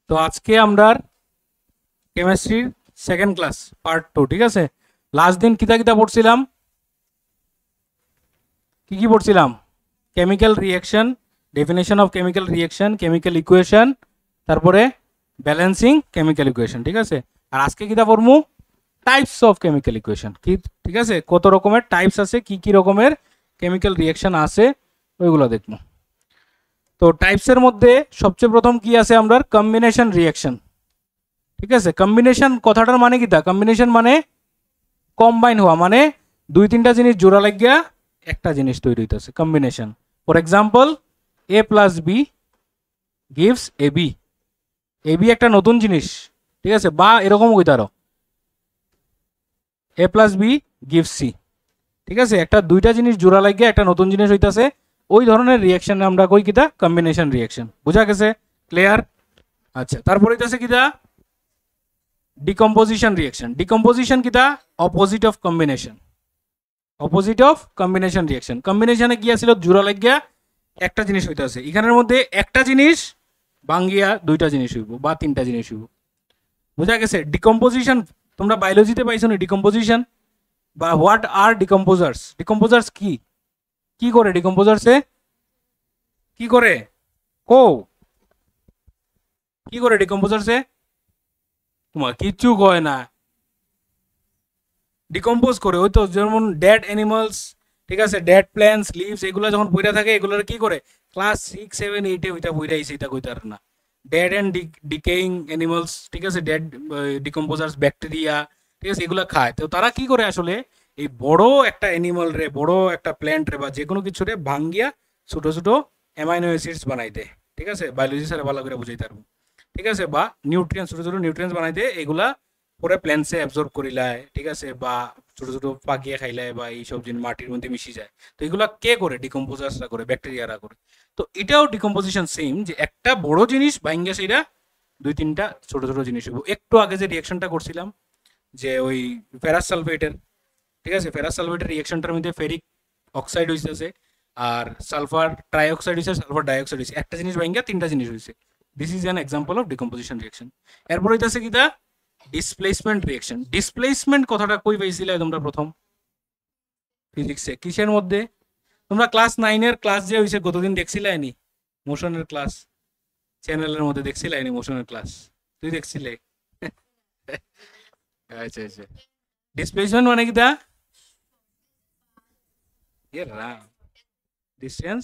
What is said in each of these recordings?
তো আজকে আমরা কেমিস্ট্রির সেকেন্ড ক্লাস পার্ট 2, ঠিক আছে। লাস্ট দিন কিতা কিতা পড়ছিলাম, কি পড়ছিলাম? Chemical reaction, definition of chemical reaction, chemical equation, তারপরে ব্যালেন্সিং কেমিক্যাল ইকুয়েশন, ঠিক আছে। আর আজকে কিতা পড়মু? টাইপস অফ কেমিক্যাল ইকুয়েশন, কি ঠিক আছে, কত রকমের টাইপস আছে, কি কি রকমের কেমিক্যাল রিঅ্যাকশন আছে ওইগুলো দেখবো। তো টাইপসের মধ্যে সবচেয়ে প্রথম কি আছে আমরা? কম্বিনেশন রিঅ্যাকশন, ঠিক আছে। কম্বিনেশন কথাটার মানে কি? তা কম্বিনেশন মানে কম্বাইন হওয়া, মানে দুই তিনটা জিনিস জোড়া লাগিয়া একটা জিনিস তৈরি হইতেছে, combination. For example, A plus B gives A B. A B একটা নতুন জিনিস, ঠিক আছে, বা এরকম কইতারো A plus B gives C, ঠিক আছে। একটা দুইটা জিনিস জোড়া লাগিয়া একটা নতুন জিনিস হইতাছে, ওই ধরনের রিঅ্যাকশন আমরা কই কিতা? Combination reaction. বুঝা গেছে? ক্লিয়ার? আচ্ছা, তারপরে হইতাছে কিতা? Decomposition reaction. ডিকম্পোজিশন কিতা? Opposite of combination. Opposite of combination reaction. কম্বিনেশনে কি আছিল? জোড়া লাগিয়া একটা জিনিস হইতাছে, এখানের মধ্যে একটা জিনিস ভাঙ্গিয়া দুইটা জিনিস হইব বা তিনটা জিনিস হইব। বুঝা গেছে? ডিকম্পোজিশন তোমরা বায়োলজিতে পাইছো না? ডিকম্পোজিশন বা হোয়াট আর ডিকম্পোজার্স। ডিকম্পোজার্স কি কি করে? ডিকম্পোজার্সে কি করে? কো কি করে ডিকম্পোজার্সে? তোমার কিচ্ছু কয় না, ডিকম্পোজ করে। ওই তো যেমন ডেড অ্যানিমালস, ঠিক আছে, ডেড প্ল্যান্টস, লিভস, এগুলো যখন পইরা থাকে এগুলোর কি করে? ক্লাস 6, 7, 8 ওইটা পইরা আইছে, এটা কইতার না। ডেড অ্যান্ড ডিকেইং অ্যানিমালস, ঠিক আছে, ডেড ডিকম্পোজার্স, ব্যাকটেরিয়া, ঠিক আছে, এগুলো খায়। তো তারা কি করে আসলে? এই বড় একটা অ্যানিমাল রে, বড় একটা প্ল্যান্ট রে বা যে কোনো কিছু রে ভাঙ্গিয়া ছোট ছোট অ্যামাইনো অ্যাসিডস বানাইতে, ঠিক আছে, বায়োলজি স্যার ভালো করে বুঝাইতে পারবো, ঠিক আছে, বা নিউট্রিয়েন্টস, ছোট ছোট নিউট্রিয়েন্টস বানাইতে, এগুলা পরে প্ল্যান্টসে অ্যাবজর্ব করিলায়, ঠিক আছে, বা ছোট ছোট পাকিয়ে খাইলায় বা এইসব জিনিস মাটির মধ্যে মিশে যায়। তো এগুলা কে করে? ডিকম্পোজার্সরা করে, ব্যাকটেরিয়ারা করে। তো এটাও ডিকম্পোজিশন সেম, যে একটা বড় জিনিস ভাঙ্গা সেইটা দুই তিনটা ছোট ছোট জিনিস হইব। একটু আগে যে রিঅ্যাকশনটা করছিলাম, যে ওই ফেরাস সালফেটের, ঠিক আছে, ফেরাস সালফেটের রিঅ্যাকশনটার মধ্যে ফেরিক অক্সাইড হইতেছে আর সালফার ট্রাইঅক্সাইড হইছে, সালফার ডাইঅক্সাইড হইছে, একটা জিনিস ভাঙ্গা তিনটা জিনিস হইছে। This is an example of decomposition reaction. এরপর হইতাছে কিটা? Displacement reaction. ডিসপ্লেসমেন্ট কথাটা কই পাইছিলে তোমরা প্রথম? ফিজিক্সে। কিসের মধ্যে? তোমরা ক্লাস 9 ক্লাস যে হইছে কতদিন দেখছিলে নি? মোশনের ক্লাস চ্যানেলের মধ্যে দেখছিলে নি? মোশনের ক্লাস তুই দেখছিলে? আচ্ছা আচ্ছা। ডিসপ্লেসমেন্ট মানে কিটা? এ রাম, ডিসটেন্স।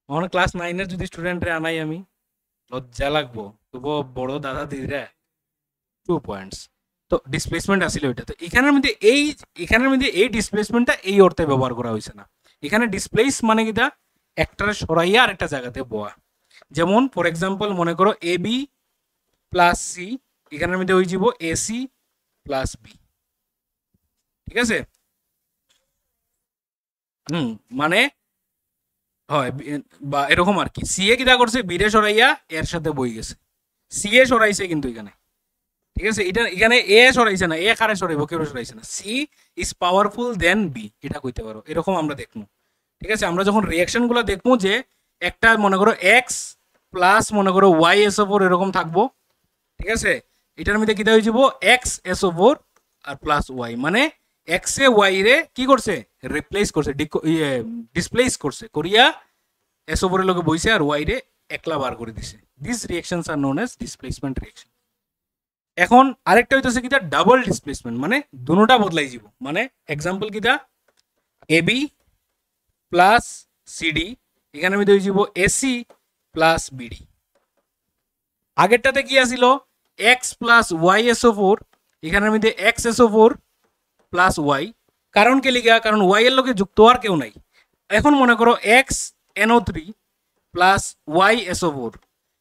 আমার ক্লাস 9 যদি স্টুডেন্টরে আনাই আমি, লজ্জা লাগবো। তবু বড় দাদা দিদিরা 2 পয়েন্টস। তো ডিসপ্লেসমেন্ট আসলে ওইটা। তো এখানের মধ্যে এই ডিসপ্লেসমেন্টটা এই অর্থে ব্যবহার করা হয়েছে না। এখানে ডিসপ্লেস মানে কিটা? একটারে সরাইয়া আর একটা জায়গাতে বয়া। যেমন ফর এক্সাম্পল মনে করো এ বি প্লাস সি, এখানের মধ্যে হয়ে যাব এসি প্লাস বি, ঠিক আছে। মানে হয় বা এরকম আর কি। সি এ কিটা করছে? বি রে সরাইয়া এর সাথে বই গেছে। সি এ সরাইছে কিন্তু এখানে, ঠিক আছে। এটা এখানে এ সরাইছে না, এ কারে সরাইব? কেউ সরাইছে না। C is powerful than B, এটা কইতে পারো। এরকম আমরা দেখবো, ঠিক আছে। আমরা যখন রিঅ্যাকশন গুলো দেখবো, যে একটা মনে করো এক্স প্লাস মনে করো ওয়াই এস ওপর এরকম থাকবো, ঠিক আছে। এটার মধ্যে কিটা হয়ে যাব? এক্স এস ওপর আর প্লাস ওয়াই, মানে এক্স এ ওয়াই রে কি করছে? রিপ্লেস করছে, ডিসপ্লেস করছে, করিয়া এস ওপরের লোকে বইছে আর ওয়াই রে একলা বার করে দিছে। This reactions are known as displacement reaction. এখন আরেকটা হইতেছে কিটা? ডাবল ডিসপ্লেসমেন্ট, মানে দুটোটা বদলাই যাব। মানে এক্সাম্পল কিটা? এবি প্লাস সিডি, এখানে মধ্যে হয়ে যাব এসি প্লাস বিডি। আগেরটাতে কি আছিল? X plus Y SO four, এখানের মধ্যে X SO four plus Y. কারণ কে লিগা? কারণ ওয়াই এর লোকে যুক্ত আর কেউ নাই। এখন মনে করো X NO three plus Y SO four.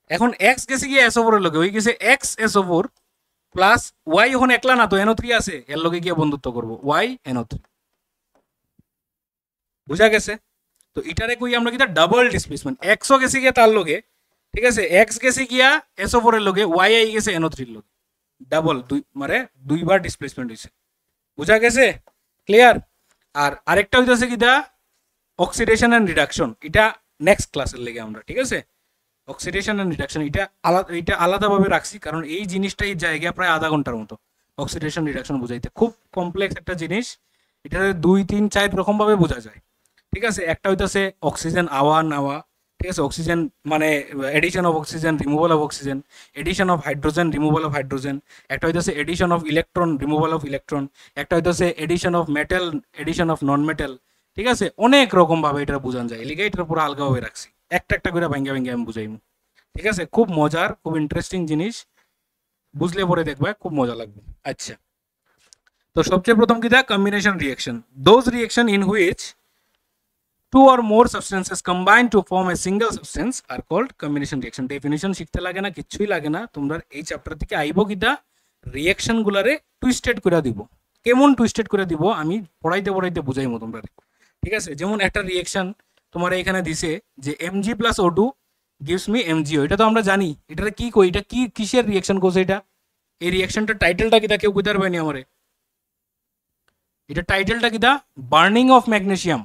এখন এক্স গেছে গিয়ে এসও ফোরের লোকে, হয়ে গেছে X SO four plus Y. এখন একলা না তো, এনও থ্রি আছে, এর লগে গিয়ে বন্ধুত্ব করবো, ওয়াই এনও থ্রি। বুঝা গেছে? তো এটারে কই আমরা কিটা? Double displacement. এক্সও গেছে গিয়া তার লগে, ঠিক আছে, এক্স গেছে গিয়া এসও ফোরের লগে, ওয়াই আই গেছে এনও থ্রির লগে। ডাবল, দুই মানে দুইবার ডিসপ্লেসমেন্ট হয়েছে। বুঝা গেছে? ক্লিয়ার? আর আরেকটা হইতেছে কিটা? Oxidation and reduction. এটা নেক্সট ক্লাসের লেগে আমরা, ঠিক আছে। অক্সিডেশন এন্ড রিডাকশন এটা আলাদাভাবে রাখছি, কারণ এই জিনিসটাই জায়গা প্রায় আধা ঘন্টার মতো অক্সিডেশন রিডাকশন বুঝাইতে। খুব কমপ্লেক্স একটা জিনিস, এটা 2 3 4 রকম ভাবে বোঝা যায়। ঠিক আছে, একটা হইতেছে অক্সিজেন আওয়া নেওয়া, ঠিক আছে, অক্সিজেন মানে edition of oxygen, removal of oxygen, edition of hydrogen, removal of hydrogen, একটা হইতেছে edition of electron, removal of electron, একটা হইতেছে edition of metal, edition of non metal. ঠিক আছে, অনেক রকম ভাবে এটা বোঝানো যায়, এলিগে এটার পুরো আলগাভাবে রাখছি, একটা একটা করে ভাঙ্গা ভাঙ্গা আমি বুঝাইমু। ঠিক আছে, খুব মজার, খুব ইন্টারেস্টিং জিনিস, বুঝলে পরে দেখবা খুব মজা লাগবে। আচ্ছা, তো সবচেয়ে প্রথম কি দেখ, combination reaction, those reaction in which two or more substances combine to form a single substance are called combination reaction. Definition শিখতে লাগে না, কিচ্ছুই লাগে না, তোমরা এই চ্যাপ্টার থেকে আইবো কিটা রিঅ্যাকশন গুলারে টুইস্টেড করে দিব। কেমন টুইস্টেড করে দিব আমি পড়াইতে পড়াইতে বুঝাইমু তোমরা। ঠিক আছে, যেমন একটা রিঅ্যাকশন তোমার এখানে দিছে যে Mg+O2 gives me MgO, এটা তো আমরা জানি, এটা কি কই, এটা কি কিসের রিঅ্যাকশন করছে, এটা এই রিঅ্যাকশনটার টাইটেলটা কিটা কেউ কইতে পারবে না আমারে? এটা টাইটেলটা কিটা, বার্নিং অফ ম্যাগনেসিয়াম।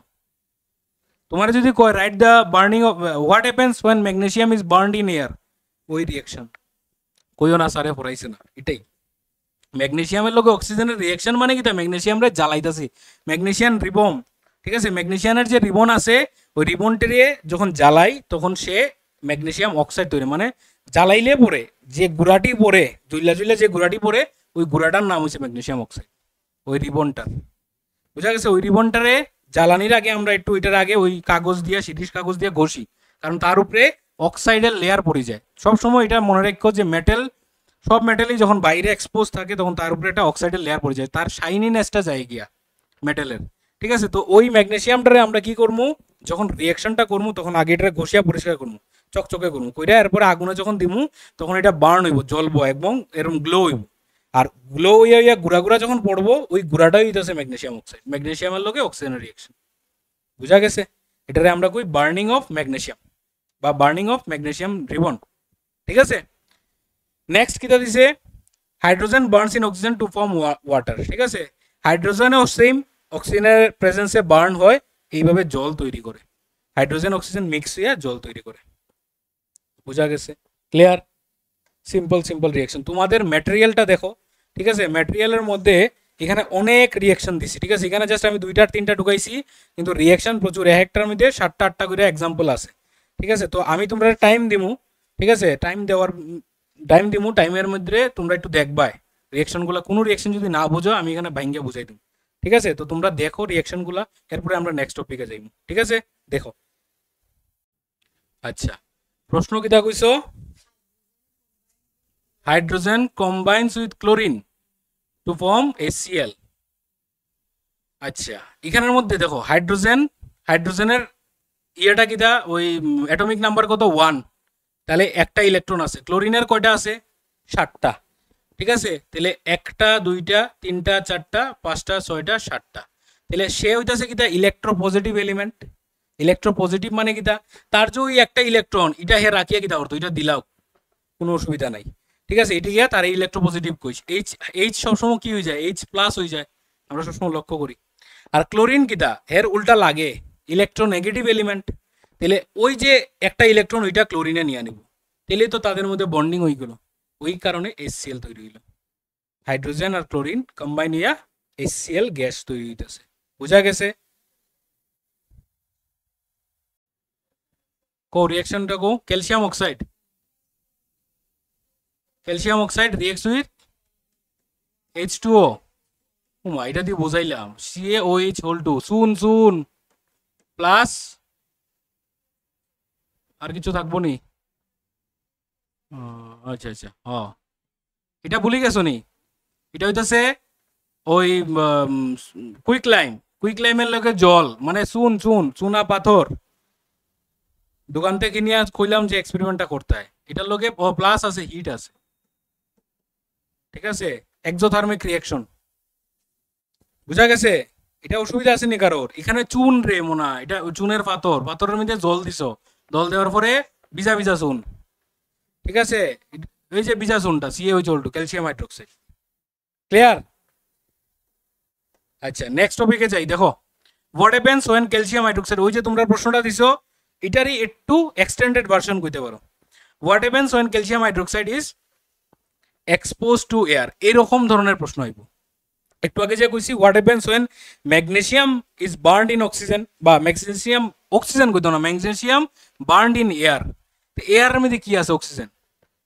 তোমার যদি কয় write the burning of what happens when magnesium is burned in air, ওই রিঅ্যাকশন কইও না স্যারে পড়াইছে না, এটাই ম্যাগনেসিয়ামের লগে অক্সিজেনের রিঅ্যাকশন মানে কি, তা ম্যাগনেসিয়ামরে জ্বালাইতাছি, ম্যাগনেসিয়াম রিবন। ঠিক আছে, ম্যাগনেসিয়ামের যে রিবন আছে ওই রিবনটারে যখন জ্বালাই তখন সে ম্যাগনেসিয়াম অক্সাইড তৈরি, মানে জ্বালাইলে পরে যে গুড়াটি পরে জুইলা জুইলা যে গুড়াটি পরে ওই গুড়াটার নাম হচ্ছে ম্যাগনেসিয়াম অক্সাইড, ওই রিবনটার। বুঝা গেছে, ওই রিবনটারে জ্বালানির আগে আমরা একটু এটার আগে ওই কাগজ দিয়ে, সিটিশ কাগজ দিয়ে ঘষি, কারণ তার উপরে অক্সাইডের লেয়ার পড়ে যায়। সবসময় এটা মনে রাখো যে মেটাল, সব মেটালই যখন বাইরে এক্সপোজ থাকে তখন তার উপরে একটা অক্সাইডের লেয়ার পড়ে যায়, তার শাইনিনেসটা যায় গিয়া মেটালের। ঠিক আছে, তো ওই ম্যাগনেসিয়ামটারে আমরা কি করবো, যখন রিঅ্যাকশনটা করবো তখন আগে এটা ঘষিয়া পরিষ্কার করবো, চকচকে করবো, কইরা এরপরে আগুনে যখন দিমু তখন এটা বার্ন হইব, জ্বলবো এবং এরকম গ্লো হইব। আর গ্লো হইয়া গুড়া গুড়া যখন পড়বো ওই গুড়াটাই হইতেছে ম্যাগনেসিয়াম অক্সাইড, ম্যাগনেসিয়ামের লগে অক্সিজেনের রিঅ্যাকশন। বুঝা গেছে, এটারে আমরা কই বার্নিং অফ ম্যাগনেসিয়াম বা বার্নিং অফ ম্যাগনেসিয়াম রিবন। ঠিক আছে, নেক্সট কিটা দিছে, hydrogen burns in oxygen to form water. ঠিক আছে, হাইড্রোজেনও সেম অক্সিজেনের প্রেজেন্সে বার্ন হয়, এইভাবে জল তৈরি করে, হাইড্রোজেন অক্সিজেন মিক্স হইয়া জল তৈরি করে। বুঝা গেছে, ক্লিয়ার, সিম্পল সিম্পল রিঅ্যাকশন। তোমাদের ম্যাটেরিয়ালটা দেখো, ঠিক আছে, ম্যাটেরিয়ালের মধ্যে এখানে অনেক রিঅ্যাকশন দিছি। ঠিক আছে, এখানে জাস্ট আমি 2টা 3টা ঢুকাইছি, কিন্তু রিঅ্যাকশন প্রচুর, একটার মধ্যে 7টা 8টা করে এক্সাম্পল আছে। ঠিক আছে, তো আমি তোমরা টাইম দিমু, ঠিক আছে, টাইম দিমু, টাইমের মধ্যে তোমরা একটু দেখবা রিঅ্যাকশনগুলো, কোনো রিঅ্যাকশন যদি না বুঝো আমি এখানে ভাঙ্গে বুঝাই দিই। ঠিক আছে, তো তোমরা দেখো রিঅ্যাকশনগুলো, এরপরে আমরা নেক্সট টপিকে যাইব। ঠিক আছে, দেখো। আচ্ছা, প্রশ্ন কিটা কইছো, hydrogen combines with chlorine to form HCl। আচ্ছা, এখানের মধ্যে দেখো হাইড্রোজেনের ইয়েটা কিটা, ওই অ্যাটমিক নাম্বার কত, 1, তাহলে একটা ইলেকট্রন আছে। ক্লোরিনের কয়টা আছে, 7টা। ঠিক আছে, তাহলে 1টা 2টা 3টা 4টা 5টা 6টা 7টা, তাহলে সে হইতাছে কিটা ইলেকট্রোপজিটিভ এলিমেন্ট। ইলেকট্রোপজিটিভ মানে কিটা, তার যে ওই একটা ইলেকট্রন এটা হে রাখিয়া কিটা করতো, এটা দিলাও কোনো অসুবিধা নাই। ঠিক আছে, এটি গিয়া তার ইলেকট্রোপজিটিভ কইস, এইচ সবসময় কি হয়ে যায়, H+ হয়ে যায়, আমরা সবসময় লক্ষ্য করি। আর ক্লোরিন কিটা, হের উল্টা লাগে, ইলেকট্রোনেগেটিভ এলিমেন্ট, তাহলে ওই যে একটা ইলেকট্রন ওইটা ক্লোরিনে নিয়ে নিব, তাহলে তো তাদের মধ্যে বন্ডিং হয়ে গেল, ওই কারণে HCl তৈরি হইল। হাইড্রোজেন আর ক্লোরিন কম্বাইন হইয়া HCl গ্যাস তৈরি হইতেছে। বুঝা গেছে, কো রিঅ্যাকশনটা কো, ক্যালসিয়াম অক্সাইড রিঅ্যাক্টস উইথ H2O, এটা দিয়ে বোঝাইলাম, CaOH2 শুন প্লাস, আর কিছু থাকবো নি? আচ্ছা আচ্ছা, এটা ভুলে গেছো নি, এটা হইতেছে ওই কুইকলাইমের লগে জল, মানে চুনা পাথর, দোকান থেকে নিয়ে কইলাম যে এক্সপেরিমেন্টটা করতে হয়, এটার লগে প্লাস আছে, হিট আছে। ঠিক আছে, এক্সোথার্মিক রিঅ্যাকশন। বুঝা গেছে, এটা অসুবিধা আছে নি কারোর? এখানে চুন রে মোনা, এটা চুনের পাথরের মধ্যে জল দিছো, জল দেওয়ার পরে ভিজা ভিজা চুন। ঠিক আছে, এই যে ভিজা চুনটা CaOH2 ক্যালসিয়াম হাইড্রোক্সাইড। ক্লিয়ার? আচ্ছা, নেক্সট টপিকে যাই। দেখো, what happens when calcium hydroxide, ওই যে তোমরা প্রশ্নটা দিছো এটারই একটু এক্সটেন্ডেড ভার্সন কইতে পারো। What happens when calcium hydroxide is expose to air, এরকম ধরনের প্রশ্ন হইব। একটু আগে যে কইছি what happens when magnesium is burned in oxygen, বা ম্যাগনেসিয়াম অক্সিজেন কইতো না, ম্যাগনেসিয়াম বার্নড ইন এয়ার, এয়ারের মধ্যে কি আছে অক্সিজেন,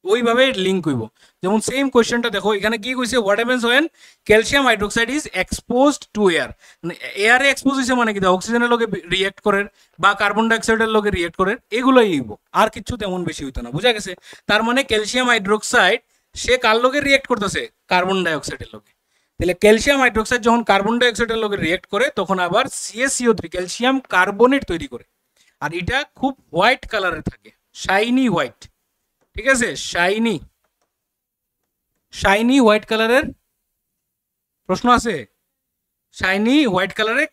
ওইভাবে লিঙ্ক হইব। যেমন সেম কোয়েশ্চেনটা দেখো এখানে কি কইছে, what happens when calcium hydroxide is exposed to air, মানে এয়ারে এক্সপোজ হইছে মানে কি অক্সিজেনের লগে রিয়েক্ট করে বা কার্বন ডাইঅক্সাইডের লগে রিয়েক্ট করে, এগুলোই হইব, আর কিছু তেমন বেশি হইতো না। বুঝা গেছে? তার মানে ক্যালসিয়াম হাইড্রোক্সাইড সে কার লগে রিয়েক্ট করতেছে, কার্বন ডাইঅক্সাইডের লগে। তাহলে ক্যালসিয়াম হাইড্রোক্সাইড যখন কার্বন ডাইঅক্সাইডের লগে রিয়েক্ট করে তখন আবার CaCO3 ক্যালসিয়াম কার্বনেট তৈরি করে, আর এটা খুব হোয়াইট কালারের থাকে, শাইনি হোয়াইট। ঠিক আছে, শাইনি হোয়াইট কালারের প্রশ্ন আছে। শাইনি হোয়াইট কালারে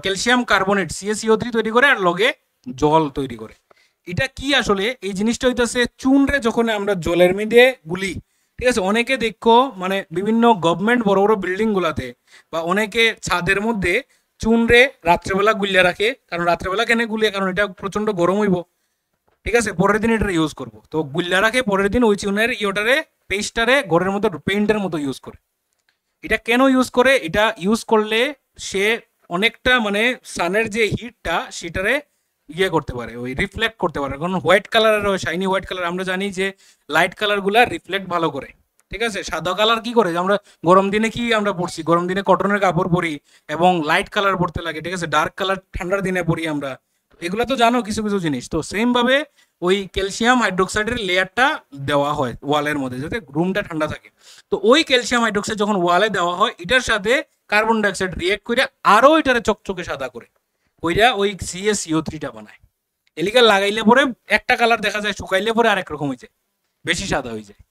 ক্যালসিয়াম কার্বনেট CaCO3 তৈরি করে আর লগে জল তৈরি করে। এটা কি আসলে, এই জিনিসটা হইতেছে চুনরে যখন আমরা জলের মধ্যে গুলি, ঠিক আছে, অনেকে দেখো মানে বিভিন্ন গভর্নমেন্ট বড় বড় বিল্ডিং গুলাতে বা অনেকে ছাদের মধ্যে চুনরে রাত্রেবেলা গুলিয়া রাখে, কারণ রাত্রেবেলা কেন গুলিয়ে, কারণ এটা প্রচন্ড গরম হইব, ঠিক আছে, পরের দিন এটা ইউজ করবো, তো গুল্লা রাখে পরের দিন ওই চুনের ইয়োটারে পেস্টটারে ঘরের মতো পেইন্টের মতো ইউজ করে। এটা কেন ইউজ করে, এটা ইউজ করলে সে অনেকটা মানে সানের যে হিটটা সেটারে ইয়ে করতে পারে, ওই রিফ্লেক্ট করতে পারে, কারণ হোয়াইট কালারের শাইনি হোয়াইট কালার আমরা জানি যে লাইট কালারগুলা রিফ্লেক্ট ভালো করে। ঠিক আছে, সাদা কালার কি করে, আমরা গরম দিনে কি আমরা পরছি, গরম দিনে কটনের কাপড় পরি এবং লাইট কালার পরতে লাগে, ঠিক আছে, ডার্ক কালার ঠান্ডার দিনে পরি আমরা, এগুলো তো জানো কিছু কিছু জিনিস। তো সেম ভাবে ওই ক্যালসিয়াম হাইড্রোক্সাইডের লেয়ারটা দেওয়া হয় ওয়ালের মধ্যে যাতে রুমটা ঠান্ডা থাকে। তো ওই ক্যালসিয়াম হাইড্রোক্সাইড যখন ওয়ালে দেওয়া হয় এটার সাথে কার্বন ডাইঅক্সাইড রিয়েক্ট করে আরো এটারে চকচকে সাদা করে ওইটা ওই CaCO3টা বানায়। এলিকা লাগাইলে পরে একটা কালার দেখা যায়, শুকাইলে পরে আরেক রকম হয়ে যায়, বেশি সাদা হয়ে যায়।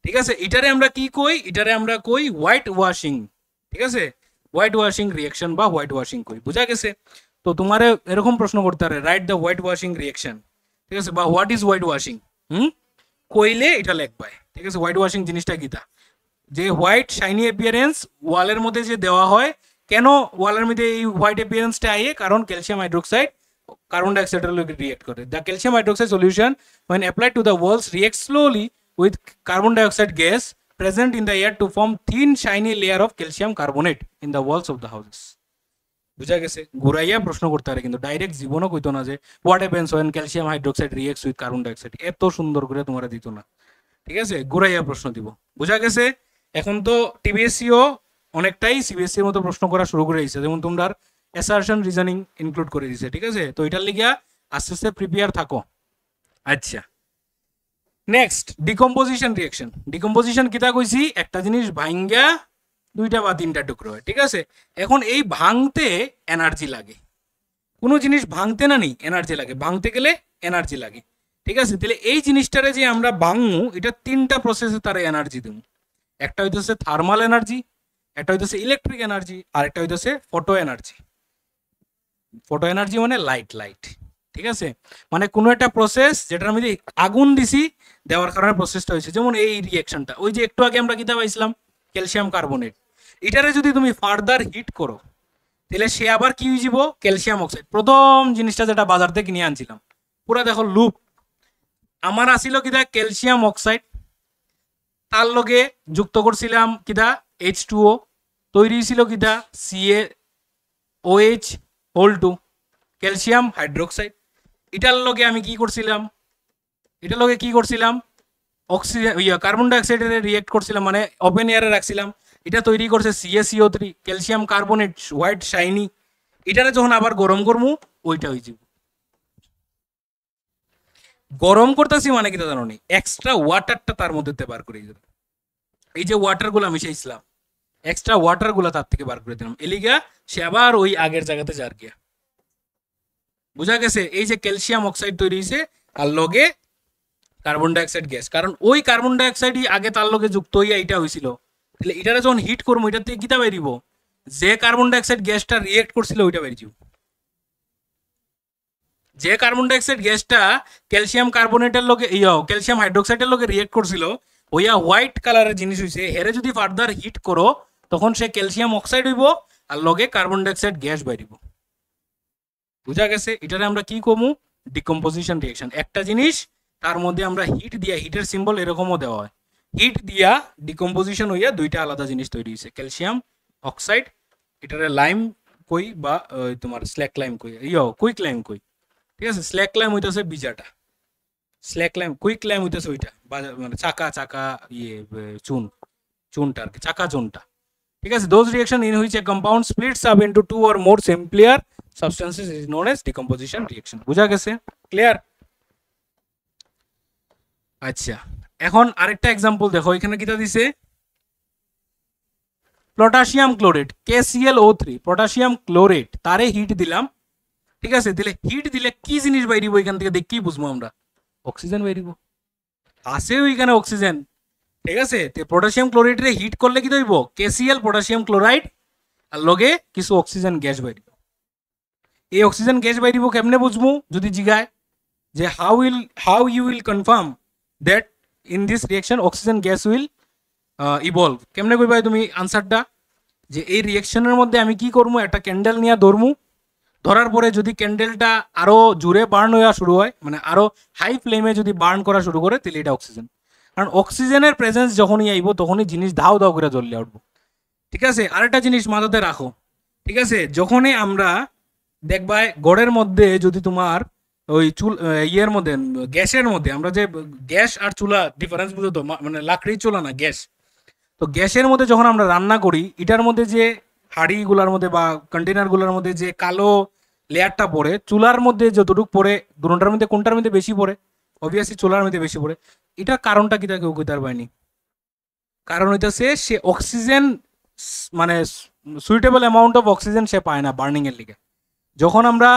ঠিক আছে, এটারে আমরা কি কই, এটারে আমরা কই হোয়াইট ওয়াশিং। ঠিক আছে, হোয়াইট ওয়াশিং রিয়েকশন বা হোয়াইট ওয়াশিং কই, বুঝা গেছে? তো তোমার এরকম প্রশ্ন করতে পারে, write the white washing reaction, ঠিক আছে, বা হোয়াট ইজ হোয়াইট ওয়াশিং, কইলে এটা লেখবাই। ঠিক আছে, হোয়াইট ওয়াশিং জিনিসটা কিতা, যে হোয়াইট শাইনি অ্যাপিয়ারেন্স ওয়ালের মধ্যে যে দেওয়া হয়, কেন ওয়ালের মধ্যে এই হোয়াইট অ্যাপিয়ারেন্সটা আইয়ে, কারণ ক্যালসিয়াম হাইড্রোক্সাইড কার্বন ডাইঅক্সাইডের লগে রিয়েক্ট করে। The calcium hydroxide solution when applied to the walls reacts slowly with carbon dioxide gas present in the air to form thin shiny layer of calcium carbonate in the walls of the houses. বুঝা গেছে? ঘুরাইয়া প্রশ্ন করতে পারে, কিন্তু direct জীবনও কইতো না যে what happens when calcium hydroxide reacts with carbon dioxide, এত সুন্দর করে তোমরা দিত না। ঠিক আছে, ঘুরাইয়া প্রশ্ন দিব। বুঝা গেছে? এখন তো TBSCও অনেকটাই CBSC এর মতো প্রশ্ন করা শুরু করে দিয়েছে, যেমন তোমরা অ্যাসারশন রিজনিং ইনক্লুড করে দিয়েছে। ঠিক আছে, তো এটার লিগা আস্তে আস্তে প্রিপেয়ার থাকো। আচ্ছা, নেক্সট ডিকম্পোজিশন রিঅ্যাকশন। ডিকম্পোজিশন কিতা কইছি, একটা জিনিস ভাঙ্গা দুইটা বা তিনটা টুকরো হয়। ঠিক আছে, এখন এই ভাঙতে এনার্জি লাগে, কোনো জিনিস ভাঙতে না নেই এনার্জি লাগে, ভাঙতে গেলে এনার্জি লাগে। ঠিক আছে, তাহলে এই জিনিসটারে যে আমরা ভাঙমু, এটা তিনটা প্রসেসে তার এনার্জি দেবো। একটা হইতেছে থার্মাল এনার্জি, একটা হইতেছে ইলেকট্রিক এনার্জি, আর একটা হইতেছে ফটো এনার্জি। ফটো এনার্জি মানে লাইট। ঠিক আছে, মানে কোনো একটা প্রসেস যেটার মধ্যে আগুন দিছি, দেওয়ার কারণে প্রসেসটা হয়েছে। যেমন এই রিঅ্যাকশনটা, ওই যে একটু আগে আমরা কিতা পাইছিলাম ক্যালসিয়াম কার্বনেট, এটারে যদি তুমি ফার্দার হিট করো তাহলে সে আবার কি হয়ে যাব, ক্যালসিয়াম অক্সাইড। প্রথম জিনিসটা যেটা বাজার থেকে কিনে আনছিলাম, পুরা দেখো লুপ, আমার আসিল কিতা ক্যালসিয়াম অক্সাইড, তার লগে যুক্ত করছিলাম কিতা H2O, তৈরি ছিল কিতা CaOH(2) ক্যালসিয়াম হাইড্রোক্সাইড। এটার লগে আমি কি করছিলাম, এটার লগে কি করছিলাম, অক্সিজেন কার্বন ডাইঅক্সাইডের রিয়েক্ট করছিলাম, মানে ওপেন এয়ারে রাখছিলাম। এটা তৈরি করছে CaCO3 calcium carbonate white shiny. এটারে যখন আবার গরম করবো ওইটা হয়ে যাব। গরম করতেছি মানে কি জানো নি, এক্সট্রা ওয়াটারটা তার মধ্যে বার করে দিলাম। এই যে ওয়াটার গুলা মিশাইছিলাম, এক্সট্রা ওয়াটার গুলা তার থেকে বার করে দিলাম, এলিগা সে আবার ওই আগের জায়গাতে যার গিয়া। বুঝা গেছে? এই যে ক্যালসিয়াম অক্সাইড তৈরি হয়েছে আর লগে কার্বন ডাইঅক্সাইড গ্যাস, কারণ ওই কার্বন ডাইঅক্সাইডই আগে তার লগে যুক্ত হইয়া এটা হয়েছিল। তাহলে এটারে যখন হিট করবো, এটার থেকে কিতা বেরিব, যে কার্বন ডাইঅক্সাইড গ্যাসটা রিয়েক্ট করছিল ওইটা বেরিয়ে, যে কার্বন ডাইঅক্সাইড গ্যাসটা ক্যালসিয়াম কার্বনেটের লগে ক্যালসিয়াম হাইড্রোক্সাইডের লগে রিয়েক্ট করছিল, ওইয়া হোয়াইট কালারের জিনিস হয়েছে, হেরে যদি ফার্দার হিট করো তখন সে ক্যালসিয়াম অক্সাইড হইব আর লগে কার্বন ডাইঅক্সাইড গ্যাস বেরিব। বুঝা গেছে? এটারে আমরা কি কমু, ডিকম্পোজিশন রিঅ্যাকশন। একটা জিনিস তার মধ্যে আমরা হিট দিয়া, হিটের সিম্বল এরকমও দেওয়া হয়, হিট দিয়া ডিকম্পোজিশন হইয়া দুইটা আলাদা জিনিস তৈরি হয়েছে, ক্যালসিয়াম অক্সাইড, এটারে লাইম কই বা তোমার স্ল্যাক লাইম কই, কুইক লাইম কই। ঠিক আছে, স্ল্যাক লাইম হইতেছে বিজাটা, স্ল্যাক লাইম, কুইক লাইম হইতেছে ওইটা মানে চাকা চাকা চুনটা আর কি, চাকা চুনটা। ঠিক আছে, those reaction in which a compound splits up into two or more simpler substances is known as decomposition reaction. বুঝা গেছে? ক্লিয়ার? আচ্ছা, এখন আরেকটা এক্সাম্পল দেখো, এখানে কিটা দিছে, potassium chlorate KClO3, potassium chlorate, তারে হিট দিলাম। ঠিক আছে, দিলে হিট দিলে কি জিনিস বাইরিব এখান থেকে, দেখি বুঝবো আমরা, অক্সিজেন বাইরিব, আছে ওইখানে অক্সিজেন। ঠিক আছে, পটাশিয়াম ক্লোরাইডে হিট করলে কি হইব, KCl পটাশিয়াম ক্লোরাইড, আর লগে কিছু অক্সিজেন গ্যাস বাইরিব। এই অক্সিজেন গ্যাস বাইরিব কেমনে বুঝবো, যদি জিগায় যে how you will confirm that in this reaction oxygen gas will evolve, কেমনে কইবা তুমি আনসারটা, যে এই রিয়াকশনের মধ্যে আমি কি করবো, একটা ক্যান্ডেল নিয়ে ধরমু, ধরার পরে যদি ক্যান্ডেলটা আরো জোরে বার্ন হওয়া শুরু হয়, মানে আরো হাই ফ্লেমে যদি বার্ন করা শুরু করে, তাহলে এটা অক্সিজেন। কারণ অক্সিজেনের প্রেজেন্স যখনই আইব তখনই জিনিস ধাও ধাও করে জ্বললে উঠবো। ঠিক আছে, আরেকটা জিনিস মাথাতে রাখো। ঠিক আছে, যখনই আমরা দেখবা গড়ের মধ্যে যদি তোমার ওই ইয়ের মধ্যে গ্যাসের মধ্যে, আমরা যে গ্যাস আর চুলা ডিফারেন্স বুঝো তো, মানে লাকড়ির চুলা না গ্যাস, তো গ্যাসের মধ্যে যখন আমরা রান্না করি, এটার মধ্যে যে হাঁড়িগুলোর মধ্যে বা কন্টেনারগুলোর মধ্যে যে কালো লেয়ারটা পড়ে, চুলার মধ্যে যতটুকু পড়ে, দুটোটার মধ্যে কোনটার মধ্যে বেশি পড়ে, অবভিয়াসলি চুলার মধ্যে বেশি পড়ে। এটার কারণটা কি, কেউ কইতে পারেনি। কারণ হইতেছে সে অক্সিজেন, মানে সুইটেবল অ্যামাউন্ট অফ অক্সিজেন সে পায় না বার্নিং এর লিগে। যখন আমরা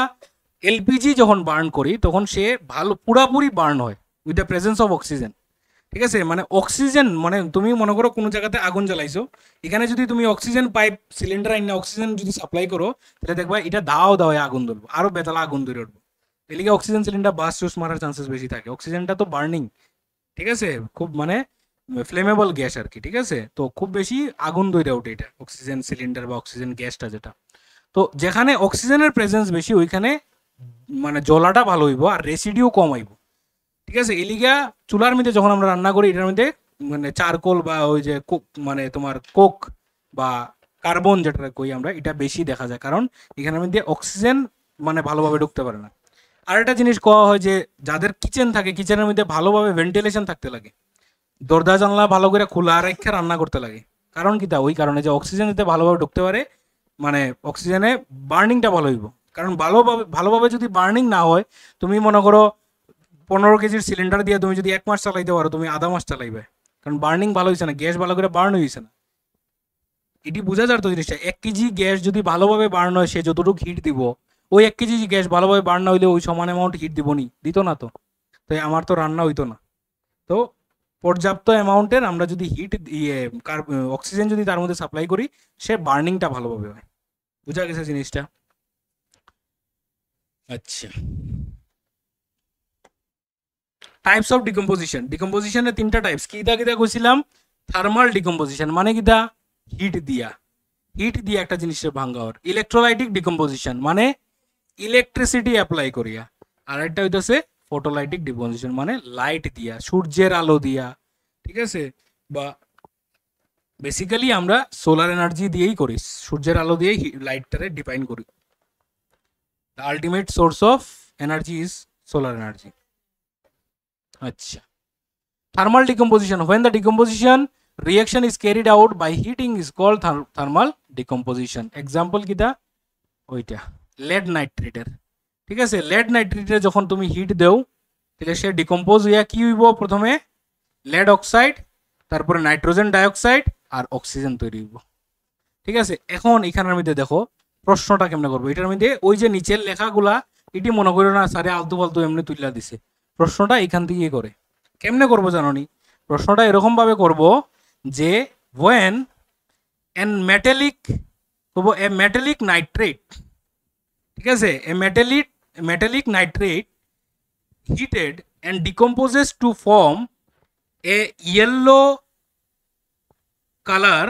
এলপিজি যখন বার্ন করি, তখন সে ভালো পুরাপুরি বার্ন হয় with the presence of oxygen. ঠিক আছে, মানে অক্সিজেন, মানে তুমি মনে করো কোনো জায়গাতে আগুন জ্বালাইছো, এখানে যদি তুমি অক্সিজেন পাইপ সিলিন্ডার আইনা অক্সিজেন যদি সাপ্লাই করো, তাহলে দেখবা এটা দাও দাও আগুন ধরবো, আরো বেতালা আগুন ধরে উঠবো। এদিকে অক্সিজেন সিলিন্ডার বাস চুস মারার চান্সেস বেশি থাকে, অক্সিজেনটা তো বার্নিং, ঠিক আছে, খুব মানে ফ্লেমেবল গ্যাস আর কি। ঠিক আছে, তো খুব বেশি আগুন ধরে ওঠে এটা অক্সিজেন সিলিন্ডার বা অক্সিজেন গ্যাসটা যেটা। তো যেখানে অক্সিজেনের প্রেজেন্স বেশি, ওইখানে মানে জ্বলাটা ভালো হইব আর রেসিডিউ কম হইব। ঠিক আছে, এলিগা চুলার মধ্যে যখন আমরা রান্না করি, এটার মধ্যে মানে চারকোল বা ওই যে কোক, মানে তোমার কোক বা কার্বন যেটা কই আমরা, এটা বেশি দেখা যায়, কারণ এখানের মধ্যে অক্সিজেন মানে ভালোভাবে ঢুকতে পারে না। আর একটা জিনিস কওয়া হয় যে যাদের কিচেন থাকে, কিচেনের মধ্যে ভালোভাবে ভেন্টিলেশন থাকতে লাগে, দরজা জানলা ভালো করে খোলা রেখে রান্না করতে লাগে। কারণ কি তা, ওই কারণে যে অক্সিজেন যাতে ভালোভাবে ঢুকতে পারে, মানে অক্সিজেনে বার্নিংটা ভালো হইব। কারণ ভালোভাবে যদি বার্নিং না হয়, তুমি মনে করো 15 কেজির সিলিন্ডার দিয়ে তুমি যদি 1 মাস চালাইতে পারো, তুমি আধা মাস চালাইবে, কারণ বার্নিং ভালো হয়েছে না, গ্যাস ভালো করে বার্ন হয়েছে না। এটি বোঝা যায় তো জিনিসটা, 1 কেজি গ্যাস যদি ভালোভাবে বার্ন হয়, সে যতটুকু হিট দিব, ওই 1 কেজি গ্যাস ভালোভাবে বার্ন না হইলে ওই সমান অ্যামাউন্ট হিট দিব নি, দিত না তো, তাই আমার তো রান্না হইতো না। তো পর্যাপ্ত অ্যামাউন্টের আমরা যদি হিট অক্সিজেন যদি তার মধ্যে সাপ্লাই করি, সে বার্নিংটা ভালোভাবে হয়। বুঝা গেছে জিনিসটা? আচ্ছা, টাইপস অফ ডিকম্পোজিশন, ডিকম্পোজিশনের 3টা টাইপস, কিটা কিটা কইছিলাম, থার্মাল ডিকম্পোজিশন মানে কিটা, হিট দিয়া একটা জিনিসের ভাঙ্গা হওয়ার, ইলেকট্রোলাইটিক ডিকম্পোজিশন মানে ইলেকট্রিসিটি অ্যাপ্লাই করিয়া, আর একটা হইতেছে ফটোলাইটিক ডিকম্পোজিশন মানে লাইট দিয়া, সূর্যের আলো দিয়া। ঠিক আছে, বা বেসিক্যালি আমরা সোলার এনার্জি দিয়েই করি, সূর্যের আলো দিয়েই লাইটটারে ডিফাইন করি। The ultimate source of energy is solar energy. আচ্ছা, thermal decomposition, when the decomposition reaction is carried out by heating is called thermal decomposition. Example কিটা, ওইটা lead nitrate। ঠিক আছে, lead nitrate যখন তুমি হিট দেও, তাহলে সে ডিকম্পোজ হইয়া কি হইব, প্রথমে lead অক্সাইড, তারপরে নাইট্রোজেন ডাইঅক্সাইড আর অক্সিজেন তৈরি হইব। ঠিক আছে, এখন এখানের মধ্যে দেখো প্রশ্নটা কেমনে করবো, এটার মধ্যে ওই যে নিচের লেখাগুলা এটি মনে করো না স্যারে আলতু ফালতু এমনি তুইলা দিছে, প্রশ্নটা এখান থেকে করে। কেমনে করবো জানো নি, প্রশ্নটা এরকম ভাবে করব যে when an metallic nitrate, ঠিক আছে, a metallic nitrate heated and decomposes to form a yellow color,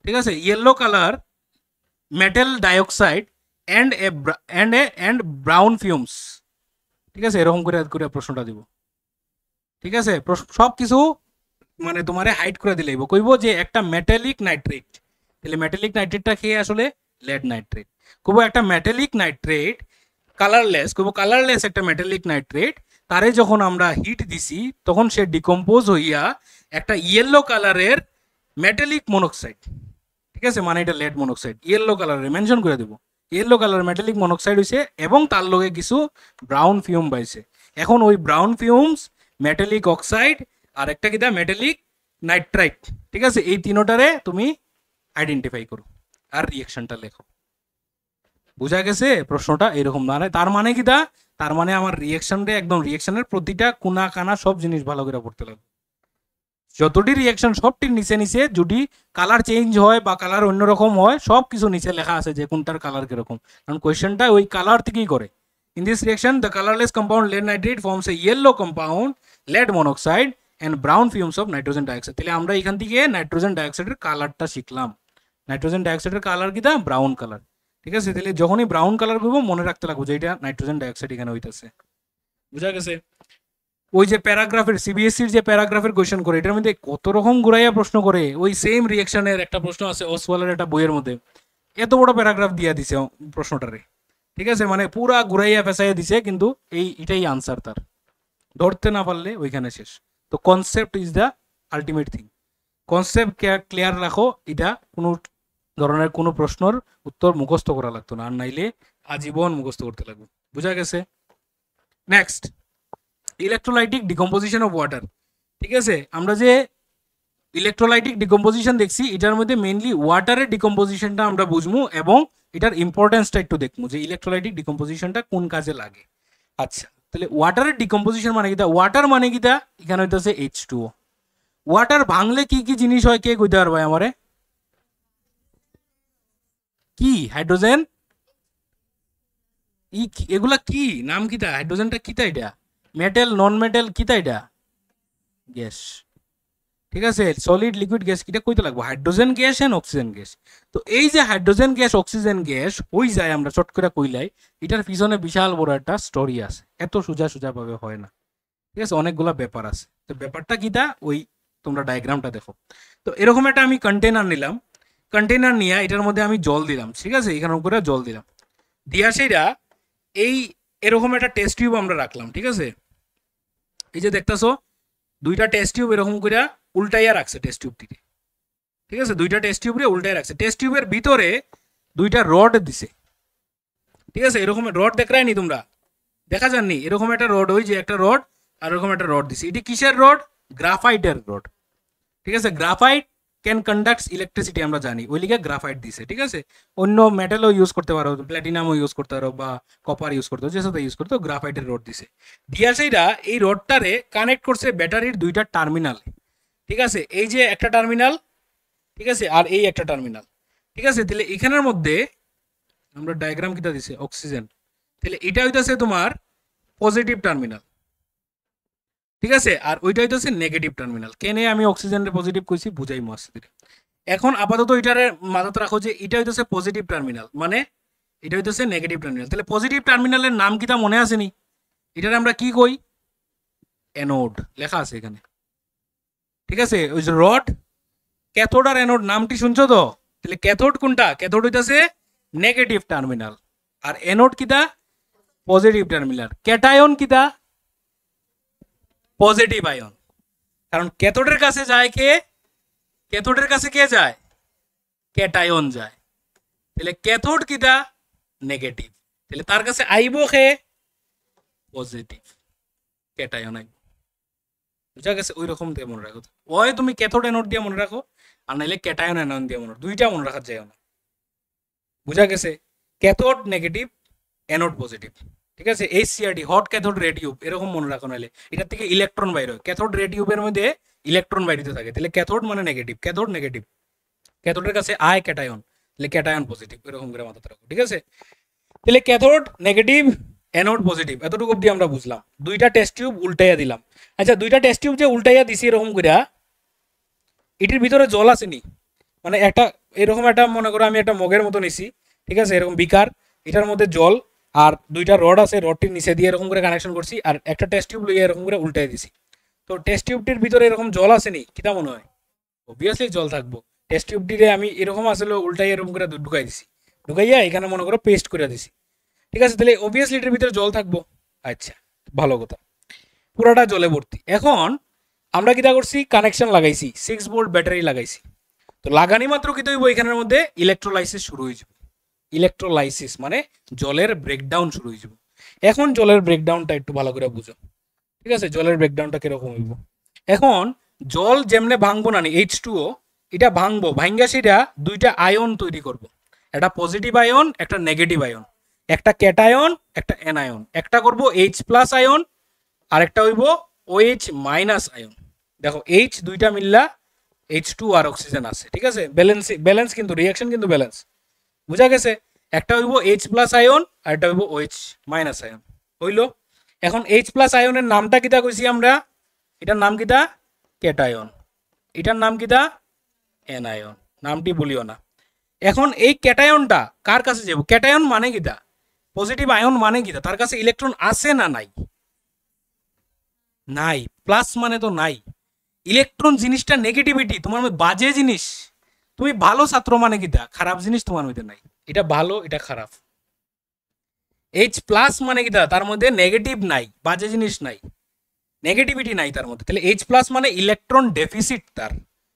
ঠিক আছে, yellow color metal dioxide and brown fumes। ঠিক আছে, এরকম করে প্রশ্নটা দিব। ঠিক আছে, সব কিছু মানে তোমারে হাইড করে দিলেইব, কইব যে একটা মেটালিক নাইট্রেট, তাহলে মেটালিক নাইট্রেটটা খেয়ে আসলে লেড নাইট্রেট, কইব একটা মেটালিক নাইট্রেট কালারলেস, কইব কালারলেস একটা মেটালিক নাইট্রেট, তারে যখন আমরা হিট দিছি তখন সে ডিকম্পোজ হইয়া একটা ইয়েলো কালারের মেটালিক মনোক্সাইড, ঠিক আছে, মানে এটা লেড মনোক্সাইড, ইয়েলো কালারের মেনশন করে দেবো, ইয়েলো কালার মেটালিক মনোক্সাইড হইছে এবং তার লগে কিছু ব্রাউন ফিউম পাইছে। এখন ওই ব্রাউন ফিউমস মেটালিক অক্সাইড আর একটা কিটা মেটালিক নাইট্রাইট, ঠিক আছে, এই তিনোটারে তুমি আইডেন্টিফাই করো আর রিয়েকশনটা লেখো। বুঝা গেছে প্রশ্নটা এরকম, মানে তার মানে কিটা, তার মানে আমার রিয়েকশনটা একদম রিয়েকশনের প্রতিটা কোনা কানা সব জিনিস ভালো করে পড়তে লাগবে, যতটি রিয়েকশন সবটির নিচে নিচে যদি কালার চেঞ্জ হয় বা কালার অন্যরকম হয় সব কিছু নিচে লেখা আছে যে কোনটার কালার কিরকম, কারণ কোয়েশ্চেনটা ওই কালার থেকেই করে। In this reaction the colourless compound lead nitrate forms a yellow compound lead monoxide and brown fumes of nitrogen dioxide। তাহলে আমরা এখান থেকে নাইট্রোজেন ডাইঅক্সাইডের কালারটা শিখলাম, নাইট্রোজেন ডাইঅক্সাইডের কালার কিটা ব্রাউন কালার, ঠিক আছে, তাহলে যখনই ব্রাউন কালার করবো মনে রাখতে লাগবো যে এটা নাইট্রোজেন ডাইঅক্সাইড এখানে হইতেছে। বুঝা গেছে? ওই যে প্যারাগ্রাফের সিবিএসসির যে প্যারাগ্রাফের কোয়েশ্চেন করে এটার মধ্যে কত রকম ঘুরাইয়া প্রশ্ন করে, ওই সেম রিয়েকশনের একটা প্রশ্ন আছে ওসওয়ালের একটা বইয়ের মধ্যে, এত বড় প্যারাগ্রাফ দিয়া দিছে প্রশ্নটারে, ঠিক আছে, মানে পুরা ঘুরাইয়া ফেসাইয়া দিছে, কিন্তু এটাই আনসার তার, ধরতে না পারলে ওইখানে শেষ। তো concept is the ultimate thing, concept clear রাখো, এটা কোনো ধরনের কোনো প্রশ্নর উত্তর মুখস্থ করা লাগতো না, আর নাইলে আজীবন মুখস্থ করতে লাগবে। বুঝা গেছে? Next, electrolytic decomposition of water, ঠিক আছে, আমরা যে ইলেকট্রোলাইটিক ডিকম্পোজিশন দেখছি এটার মধ্যে মেইনলি ওয়াটারের ডিকম্পোজিশনটা আমরা বুঝবো এবং এটার ইম্পর্টেন্সটা একটু দেখবো যে ইলেকট্রোলাইটিক ডিকম্পোজিশনটা কোন কাজে লাগে। আচ্ছা, তাহলে ওয়াটারের ডিকম্পোজিশন মানে কিটা, ওয়াটার মানে কিটা, এখানে হইতেছে H2O। ওয়াটার ভাঙলে কি কি জিনিস হয় কে কইতে পারবে আমারে? কি হাইড্রোজেন, এগুলা কি নাম কিটা, হাইড্রোজেনটা কিটা, এটা মেটাল নন মেটাল কিটা, এটা গ্যাস, ঠিক আছে, সলিড লিকুইড গ্যাস কিটা কইতে লাগবো, hydrogen gas and oxygen gas. তো এই যে হাইড্রোজেন গ্যাস অক্সিজেন গ্যাস হই যায় আমরা চট করে কইলাই, এটার পিছনে বিশাল বড় একটা স্টোরি আছে, এত সোজা সোজা ভাবে হয় না, ঠিক আছে, অনেকগুলা ব্যাপার আছে। তো ব্যাপারটা কিটা, ওই তোমরা ডায়াগ্রামটা দেখো। তো এরকম একটা আমি কন্টেনার নিলাম, কন্টেনার নিয়ে এটার মধ্যে আমি জল দিলাম, ঠিক আছে, এখানের উপরে জল দিলাম, দিয়া সেইটা এই এরকম একটা টেস্ট টিউব আমরা রাখলাম, ঠিক আছে, এই যে দেখতেছো দুইটা টেস্ট টিউব এরকম করে উল্টাইয়া রাখছে টেস্ট টিউব থেকে, ঠিক আছে, দুইটা টেস্ট টিউব উল্টাই রাখছে, টেস্ট টিউবের ভিতরে দুইটা রড দিছে, ঠিক আছে, এরকম রড দেখায়নি তোমরা, দেখা যাননি, এরকম একটা রড, ওই যে একটা রড আর এরকম একটা রড দিছে, এটি কিসের রড? গ্রাফাইটের রড, ঠিক আছে, গ্রাফাইট ক্যান কন্ডাক্টস ইলেকট্রিসিটি আমরা জানি, ওই লিগে গ্রাফাইট দিছে, ঠিক আছে, অন্য মেটালও ইউজ করতে পারো, প্ল্যাটিনামও ইউজ করতে পারো বা কপার ইউজ করতে পারো, যে সাথে ইউজ করতে গ্রাফাইটের রড দিছে, দিয়া সেইরা এই রডটারে কানেক্ট করছে ব্যাটারির দুইটা টার্মিনাল, ঠিক আছে, এই যে একটা টার্মিনাল, ঠিক আছে, আর এই একটা টার্মিনাল, ঠিক আছে, তাহলে এখানের মধ্যে আমরা ডায়াগ্রাম কিটা দিছে অক্সিজেন, তাহলে এটা হইতাছে তোমার পজিটিভ টার্মিনাল, ঠিক আছে, আর ওইটা হইতাছে নেগেটিভ টার্মিনাল। কেনে আমি অক্সিজেনের পজিটিভ কইছি বুঝাইমু আস্তে। এখন আপাতত এটারে মাথাতে রাখো যে এটা হইতাছে পজিটিভ টার্মিনাল, মানে এটা হইতাছে নেগেটিভ টার্মিনাল, তাহলে পজিটিভ টার্মিনালের নাম কিটা মনে আসেনি? এটারে আমরা কি কই? অ্যানোড, লেখা আছে এখানে, ঠিক আছে, ওই যে রড, ক্যাথোড আর অ্যানোড নামটি শুনছো তো? তাহলে ক্যাথোড কোনটা? ক্যাথোড হইতাছে নেগেটিভ টার্মিনাল, আর অ্যানোড কিটা? Positive terminal. ক্যাটায়ন কিটা? পজিটিভ আয়ন, কারণ ক্যাথোডের কাছে যায় কে? ক্যাথোডের কাছে কে যায়? ক্যাটায়ন যায়, তাহলে ক্যাথোড কিটা? নেগেটিভ, তাহলে তার কাছে আইবো কে? পজিটিভ, ক্যাটায়ন আইব। বুঝা গেছে? ওই রকম দিয়ে মনে রাখো, ওই তুমি ক্যাথোড অ্যানোড দিয়ে মনে রাখো, আর নাইলে ক্যাটায়ন অ্যানোড দিয়ে মনে রাখো, দুইটা মনে রাখা যায় না। বুঝা গেছে? ক্যাথোড নেগেটিভ, অ্যানোড পজিটিভ, ঠিক আছে, HCRT hot cathode ray tube এরকম মনে রাখো, নাইলে এটার থেকে ইলেকট্রন বাইর হয়, ক্যাথোড রে টিউবের মধ্যে ইলেকট্রন বাইরিতে থাকে, তাহলে ক্যাথোড মানে নেগেটিভ, ক্যাথোড নেগেটিভ, ক্যাথোডের কাছে আয় ক্যাটায়ন, তাহলে ক্যাটায়ন পজিটিভ, এরকম করে মাথাতে রাখো, ঠিক আছে। তাহলে ক্যাথোড নেগেটিভ, অ্যানোড পজিটিভ, এতটুকু অবধি আমরা বুঝলাম। দুইটা টেস্ট টিউব উল্টাইয়া দিলাম। আচ্ছা, দুইটা টেস্ট টিউব যে উল্টাইয়া দিছি এরকম করে, এটির ভিতরে জল আসেনি, মানে একটা এরকম একটা মনে করো আমি একটা মগের মতো নিছি, ঠিক আছে, এরকম বিকার, এটার মধ্যে জল আর দুইটা রড আছে, রডটির নিচে দিয়ে এরকম করে কানেকশন করছি, আর একটা টেস্ট টিউব লইয়া এরকম করে উল্টাই দিছি। তো টেস্ট টিউবটির ভিতরে এরকম জল আছে নি, কিটা মনে হয়? অবভিয়াসলি জল থাকবো। টেস্ট টিউবটিরে আমি এরকম আসলে উল্টাই এরকম করে ঢুকাই দিছি, ঢুকাইয়া এখানে মনে করো পেস্ট করে দিছি, ঠিক আছে? তাহলে অবভিয়াসলি এটার ভিতরে জল থাকবো। আচ্ছা, ভালো কথা, পুরাটা জলে ভর্তি। এখন আমরা কিটা করছি, কানেকশন লাগাইছি, 6 ভোল্ট ব্যাটারি লাগাইছি। তো লাগানি মাত্র কি হইব, এখানের মধ্যে ইলেকট্রোলাইসিস শুরু হয়ে যাবে। ইলেকট্রোলাইসিস মানে জলের ব্রেকডাউন শুরু হয়ে যাবে। এখন জলের ব্রেকডাউনটা একটু ভালো করে বুঝো, ঠিক আছে? জলের ব্রেকডাউনটা কিরকম হইব? এখন জল যেমনে ভাঙবো না H2O, এটা ভাঙবো, ভাঙ্গা সেটা দুইটা আয়ন তৈরি করব। একটা পজিটিভ আয়ন, একটা নেগেটিভ আয়ন, একটা ক্যাটায়ন, একটা অ্যানায়ন। একটা করব H+ আয়ন, আর একটা হইব OH- আয়ন। দেখো H দুইটা মিললা H2 আর অক্সিজেন আছে, ঠিক আছে? ব্যালেন্স ব্যালেন্স কিন্তু রিঅ্যাকশন কিন্তু ব্যালেন্স, বুঝা গেছে? একটা হইব H+ আয়ন আর একটা হইব OH- আয়ন, হইল? এখন H+ আয়নের নামটা কিটা কইছি আমরা? এটার নাম কিটা? ক্যাটায়ন। এটার নাম কিটা? অ্যানায়ন। নামটি বলিও না। এখন এই ক্যাটায়নটা কার কাছে যাব? ক্যাটায়ন মানে কিটা? পজিটিভ আয়ন মানে কিটা? তার কাছে ইলেকট্রন আছে না নাই? নাই। প্লাস মানে তো নাই। ইলেকট্রন জিনিসটা নেগেটিভিটি, তোমার মধ্যে বাজে জিনিস। তুমি ভালো ছাত্র মানে কিটা? খারাপ জিনিস তোমার মধ্যে নাই। এটা ভালো, এটা খারাপ। H+ মানে কিটা? তার মধ্যে নেগেটিভ নাই, বাজে জিনিস নাই, নেগেটিভিটি নাই তার মধ্যে। তাহলে H+ মানে ইলেকট্রন ডেফিসিট, তার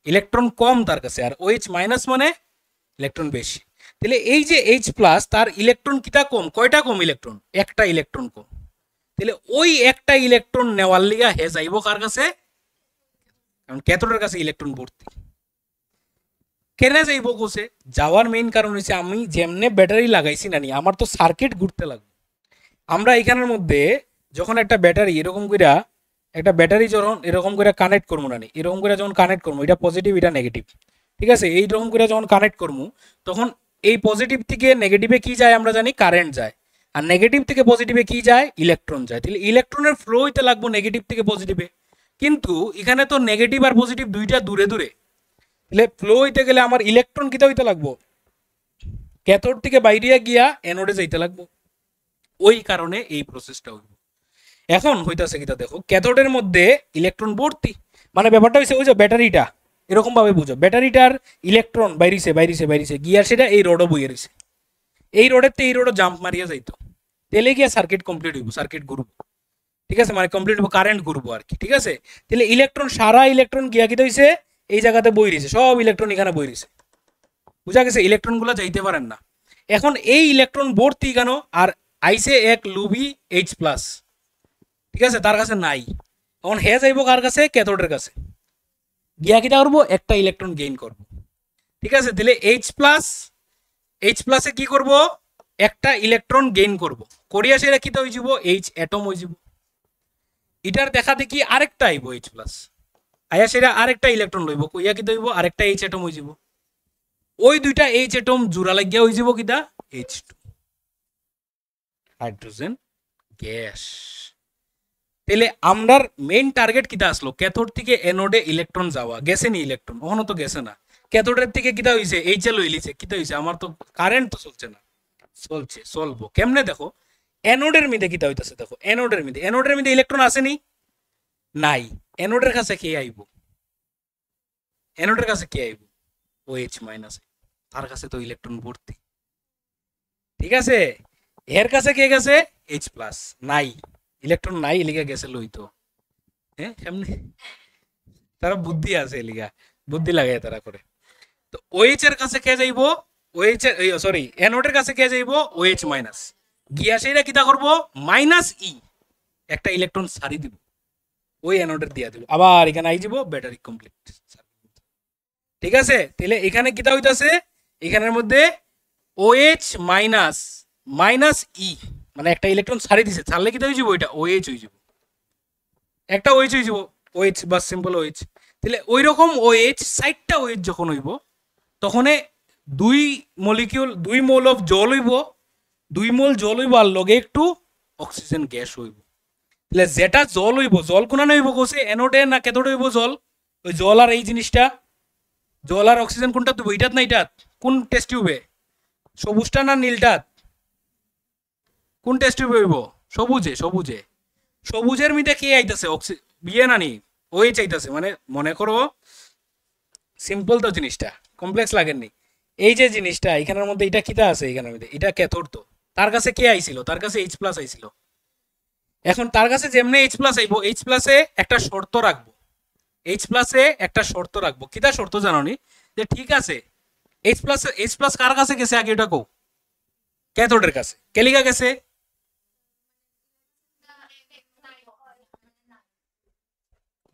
ইলেকট্রন কম তার কাছে। আর OH- মানে ইলেকট্রন বেশি। তাহলে এই যে H+ তার ইলেকট্রন কিটা কম? কয়টা কম ইলেকট্রন? একটা ইলেকট্রন কম। তাহলে ওই একটা ইলেকট্রন নেওয়ার লিগা হে যাইব কার কাছে? কারণ ক্যাথোডের কাছে ইলেকট্রন ভর্তি। কেন যাইব কোসে? যাওয়ার মেইন কারণ হচ্ছে আমি যেমনে ব্যাটারি লাগাইছি না নি, আমার তো সার্কিট ঘুরতে লাগবে। আমরা এখানের মধ্যে যখন একটা ব্যাটারি এরকম কইরা, একটা ব্যাটারি যখন এরকম করে কানেক্ট করবো না নি, এরকম করে যখন কানেক্ট করবো, এটা পজিটিভ এটা নেগেটিভ, ঠিক আছে? এইরকম করে যখন কানেক্ট করবো, তখন এই পজিটিভ থেকে নেগেটিভে কি যায় আমরা জানি? কারেন্ট যায়। আর নেগেটিভ থেকে পজিটিভে কি যায়? ইলেকট্রন যায়। তাহলে ইলেকট্রনের ফ্লো হইতে লাগবো নেগেটিভ থেকে পজিটিভে। কিন্তু এখানে তো নেগেটিভ আর পজিটিভ দুইটা দূরে দূরে। তাহলে ফ্লো হইতে গেলে আমার ইলেকট্রন কিটা হইতে লাগবো? ক্যাথোড থেকে বাইরে গিয়া অ্যানোডে যাইতে লাগবো। ওই কারণে এই প্রসেসটা হইব। এখন হইতাছে কিটা দেখো, ক্যাথোডের মধ্যে ইলেকট্রন ভর্তি। মানে ব্যাপারটা হইছে ওই যে ব্যাটারিটা, এরকম ভাবে বুঝো, ব্যাটারিটার ইলেকট্রন বাইরিছে বাইরিছে বাইরিছে গিয়া সেটা এই রডও বইয়ে রয়েছে। এই রডের এই রডও জাম্প মারিয়া যাইতো, তেলে গিয়া সার্কিট কমপ্লিট হইব, সার্কিট ঘুরব, ঠিক আছে? মানে কমপ্লিট হইব, কারেন্ট ঘুরবো আর কি, ঠিক আছে? তাহলে ইলেকট্রন, সারা ইলেকট্রন গিয়া কিটা হইছে? এই জায়গাতে বই রয়েছে, সব ইলেকট্রন এখানে বই রয়েছে, বুঝা গেছে? ইলেকট্রন গুলো যাইতে পারেন না। এখন এই ইলেকট্রন ভর্তি কেন? আর আইসে এক লুবি H+, ঠিক আছে? তার কাছে নাই। এখন হে যাইব কার কাছে? ক্যাথোডের কাছে। গিয়া কিটা করবো? একটা ইলেকট্রন গেইন করব, ঠিক আছে? তাহলে H+ এ কি করব? একটা ইলেকট্রন গেইন করব, করিয়া সেটা কিটা হয়ে যাব? H অ্যাটম হয়ে যাব। এটার দেখা দেখি আরেকটা আইব H+, আয়া সেটা আরেকটা ইলেকট্রন লইব, কইয়া কিটা হইব? আরেকটা H অ্যাটম হয়ে যাব। ওই দুইটা H অ্যাটম জোড়া লাগিয়া হয়ে যাব কিটা? H2, hydrogen gas. তাহলে আমরার মেইন টার্গেট কিটা আসলো? ক্যাথোড থেকে অ্যানোডে ইলেকট্রন যাওয়া। গেছে নি ইলেকট্রন? ওখানে তো গেছে না। ক্যাথোডের থেকে কিটা হইছে? এইচ এ লইলিছে, কিটা হইছে? আমার তো কারেন্ট তো চলছে না। চলছে, চলবো কেমনে? দেখো অ্যানোডের মধ্যে কিটা হইতাছে, দেখো অ্যানোডের মধ্যে ইলেকট্রন আছে নি? নাই। অ্যানোডের কাছে কে আইব? অ্যানোডের কাছে কে আইব? OH-, তার কাছে তো ইলেকট্রন ভর্তি, ঠিক আছে? এর কাছে কে গেছে? H+, নাই, ইলেকট্রন নাই, এলিগা গেছে লইতো। হ্যাঁ, এমনি তারা বুদ্ধি আছে, এলিগা বুদ্ধি লাগায় তারা করে। তো OH এর কাছে কে যাইব? OH এর, সরি, অ্যানোডের কাছে কে যাইব? OH-, গিয়া সেইটা কিটা করব? -E, একটা ইলেকট্রন সারি দিব, ওই অ্যানোডের দিয়া দিব, আবার এখানে আই যাব, ব্যাটারি কমপ্লিট, ঠিক আছে? তাহলে এখানে কিটা হইতাছে? এখানের মধ্যে OH- মানে একটা ইলেকট্রন ছাড়ি দিছে, ছাড়লে কিটা হয়ে যাব? ওইটা OH হয়ে যাব, একটা OH হয়ে যাব, OH বা সিম্পল OH। তাহলে ওই রকম OH, 60টা OH যখন হইব, তখন দুই দুই মোল অফ জল হইব, 2 মোল জল হইব, আর লগে একটু অক্সিজেন গ্যাস হইব। তাহলে যেটা জল হইব, জল কোনা হইব কোসে? অ্যানোডে না ক্যাথোডে হইব জল? ওই জল আর এই জিনিসটা, জল আর অক্সিজেন কোনটা তো? এইটাত না এইটাত? কোন টেস্ট টিউবে? সবুজটা না নীলটাত? কোন টেস্ট টিউবে হইব? সবুজে, সবুজে। সবুজের মধ্যে কে আইতাছে? বিয়ে না নি? ওই চাইতেছে, মানে মনে করো সিম্পল তো জিনিসটা, কমপ্লেক্স লাগেননি। এই যে জিনিসটা এখানের মধ্যে এটা কিতা আছে, এখানের মধ্যে এটা ক্যাথোড, তো তার কাছে কে আইছিল, তার কাছে এইচ প্লাস আইছিল। এখন তার কাছে যেমনি এইচ প্লাস আইবো, এইচ প্লাসে একটা শর্ত রাখবো, এইচ প্লাসে একটা শর্ত রাখবো, কিতা শর্ত জানোনি, যে ঠিক আছে এইচ প্লাস কার কাছে গেছে আগে এটা কও, ক্যাথোডের কাছে, কেলিকা গেছে,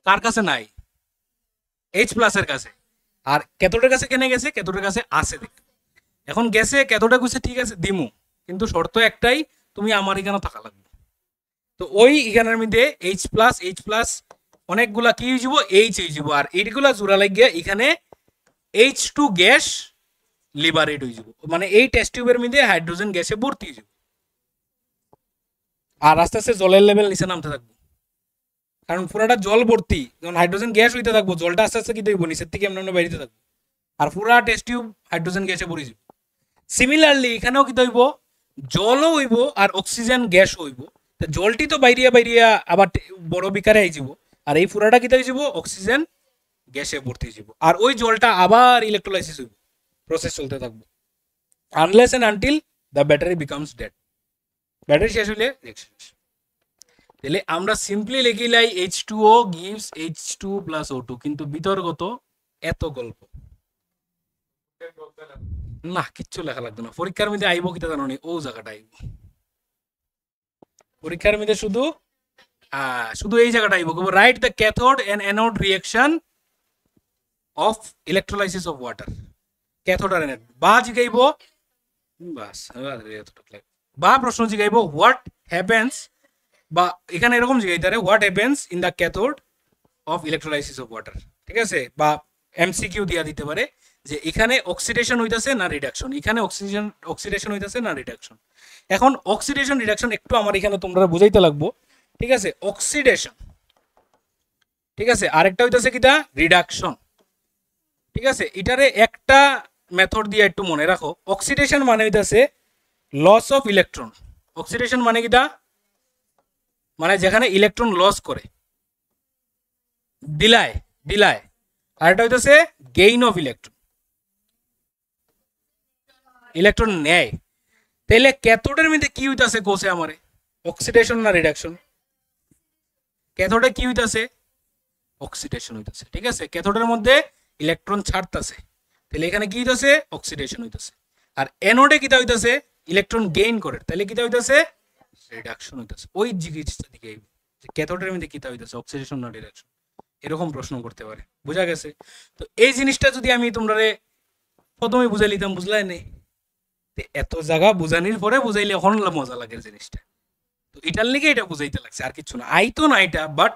কার কাছে নাই, এইচ প্লাসের কাছে। আর ক্যাথোডের কাছে কেনে গেছে, ক্যাথোডের কাছে আছে দেখ। এখন গেছে ক্যাথোডে কইছে ঠিক আছে দিমু, কিন্তু শর্ত একটাই, তুমি আমার এখানে থাকা লাগবে। তো ওই এখানের মধ্যে এইচ প্লাস অনেকগুলা কি হয়ে যাব, এইচ হয়ে যাব, আর এইগুলা জোড়া লাগিয়ে এখানে এইচ টু গ্যাস লিবারেট হয়ে যাব, মানে এই টেস্ট টিউবের মধ্যে হাইড্রোজেন গ্যাসে ভর্তি হয়ে যাব, আর আস্তে আস্তে জলের লেভেল নিচে নামতে থাকবে, কারণ পুরাটা জল ভর্তি, যখন হাইড্রোজেন গ্যাস হইতে থাকবো জলটা আস্তে আস্তে কি হইব, নিচের থেকে এমন বাইরে থাকবে, আর পুরা টেস্ট টিউব হাইড্রোজেন গ্যাসে ভরে যাব। সিমিলারলি এখানেও কি হইব, জলও হইব আর অক্সিজেন গ্যাস হইব, জলটি তো বাইরিয়া বাইরিয়া আবার বড় বিকারে আই যাব, আর এই পুরাটা কি হয়ে যাব, অক্সিজেন গ্যাসে ভর্তি হয়ে যাব, আর ওই জলটা আবার ইলেকট্রোলাইসিস হইব, প্রসেস চলতে থাকবে, unless and until the battery becomes dead. Battery শেষ হইলে রিঅ্যাকশন শেষ। তাহলে আমরা সিম্পলি লিখি লাই H2O gives H2 plus O2, কিন্তু বিতর্কত এত গল্প না, কিচ্ছু লেখা লাগবে না, পরীক্ষার মধ্যে আইব কিতা জানো নি, ও জায়গাটা আইব পরীক্ষার মধ্যে, শুধু শুধু এই জায়গাটা আইব, write the cathode and anode reaction of electrolysis of water, cathode আর অ্যানোড, বা জিগাইব বাস, বা প্রশ্ন জিগাইব হোয়াট হ্যাপেন্স, বা এখানে এরকম জিগাইতে পারে what happens in the cathode of electrolysis of water, ঠিক আছে, বা এমসিকিউ দিয়া দিতে পারে যে এখানে অক্সিডেশন হইতাছে না রিডাকশন, এখানে অক্সিডেশন হইতাছে না রিডাকশন। এখন অক্সিডেশন রিডাকশন একটু আমার এখানে তোমরা বুঝাইতে লাগবো, ঠিক আছে, অক্সিডেশন, ঠিক আছে, আরেকটা হইতাছে কিটা, রিডাকশন, ঠিক আছে, এটারে একটা মেথড দিয়ে একটু মনে রাখো, অক্সিডেশন মানে হইতাছে লস অফ ইলেকট্রন, অক্সিডেশন মানে কিটা, মানে যেখানে ইলেকট্রন লস করে, দিলায় দিলায়, আর এটা হইতেছে গেইন অফ ইলেকট্রন, ইলেকট্রন নেয়। তাহলে ক্যাথোডের মধ্যে কি হইতাছে কোসে আমারে, অক্সিডেশন না রিডাকশন, ক্যাথোডে কি হইতাছে, অক্সিডেশন হইতাছে, ঠিক আছে, ক্যাথোডের মধ্যে ইলেকট্রন ছাড়তাছে, তাহলে এখানে কি হইতাছে, অক্সিডেশন হইতাছে, আর অ্যানোডে কিটা হইতাছে, ইলেকট্রন গেইন করে, তাহলে কিটা হইতাছে, রিডাকশন হইতাছে। ওই জিনিসটা দিকে যে ক্যাথোডের মধ্যে কিটা হইতাছে, অক্সিডেশন না রিডাকশন, এরকম প্রশ্ন করতে পারে, বোঝা গেছে? তো এই জিনিসটা যদি আমি তোমরা প্রথমে বুঝাই লিতাম, বুঝলাই নেই, এত জায়গা বুঝানির পরে বুঝাইলে এখন মজা লাগে জিনিসটা, তো এটার লিগে এটা বুঝাইতে লাগছে, আর কিছু না, আইতো না এটা, বাট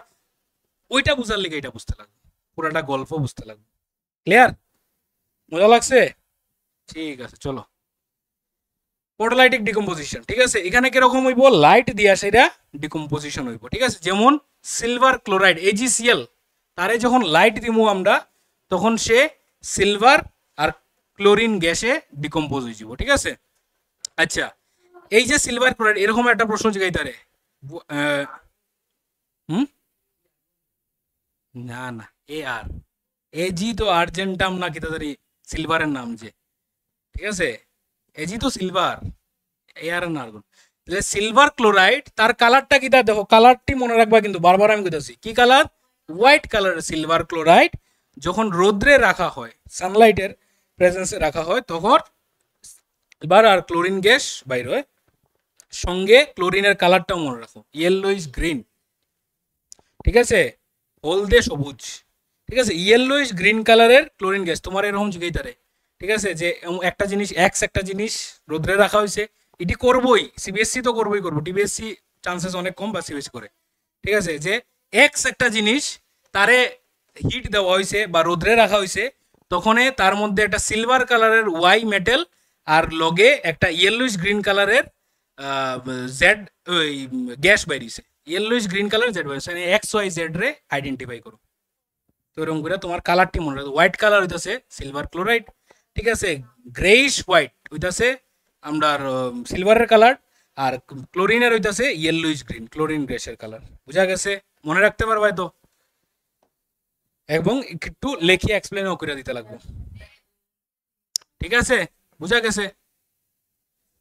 ওইটা বুঝার লিগে এটা বুঝতে লাগবে, পুরাটা গল্প বুঝতে লাগবে। ক্লিয়ার? মজা লাগছে? ঠিক আছে, চলো প্রোটোলাইটিক ডিকম্পোজিশন, ঠিক আছে, এখানে কিরকম হইব, লাইট দিয়া সেটা ডিকম্পোজিশন হইব, ঠিক আছে, যেমন সিলভার ক্লোরাইড AgCl, তারে যখন লাইট দিমু আমরা, তখন সে সিলভার আর ক্লোরিন গ্যাসে ডিকম্পোজ হয়ে যাব, ঠিক আছে। আচ্ছা, এই যে সিলভার ক্লোরাইড, এরকম একটা প্রশ্ন জিগাইতারে, না না, Ag তো আর্জেন্টাম না কি তাদের সিলভারের নাম, যে ঠিক আছে, Ag তো সিলভার, আর না আর্গন, তাহলে সিলভার ক্লোরাইড তার কালারটা কি, তা দেখো, কালারটি মনে রাখবা কিন্তু, বারবার আমি কইতাছি কি colour, white colour silver chloride, যখন রোদ্রে রাখা হয়, সানলাইটের প্রেজেন্সে রাখা হয়, তখন এবার আর ক্লোরিন গ্যাস বাইর হয়, সঙ্গে ক্লোরিনের কালারটাও মনে রাখো, ইয়েলোইশ গ্রিন, ঠিক আছে, হলদে সবুজ, ঠিক আছে, ইয়েলোইশ গ্রিন কালারের ক্লোরিন গ্যাস তোমার এরকম জিগাইতারে, ঠিক আছে, যে একটা জিনিস একটা জিনিস রোদ্রে রাখা হয়েছে, এটি করবই, সিবিএসসি তো করবই করবো, টিবিএসসি চান্সেস অনেক কম, বা সিবিএসসি করে, ঠিক আছে, যে একটা জিনিস তারে হিট দেওয়া হয়েছে বা রোদ্রে রাখা হয়েছে, তখন তার মধ্যে একটা সিলভার কালারের ওয়াই মেটেল আর লগে একটা ইয়েলোইশ গ্রিন কালারের জেড ওই গ্যাস বাইরিছে, ইয়েলোইশ গ্রিন কালার জেড বাইরিছে, XYZ রে আইডেন্টিফাই করো, তো এরকম করে তোমার কালারটি মনে রাখো, হোয়াইট কালার হইতাছে সিলভার ক্লোরাইড, ঠিক আছে, গ্রেইশ হোয়াইট হইতাছে আমরা সিলভারের কালার, আর ক্লোরিনের হইতাছে ইয়েলোইশ গ্রিন, ক্লোরিন গ্যাসের কালার, বুঝা গেছে? মনে রাখতে পারবাই তো? এবং একটু লেখি এক্সপ্লেনও করে দিতে লাগবে। ঠিক আছে, বুঝা গেছে?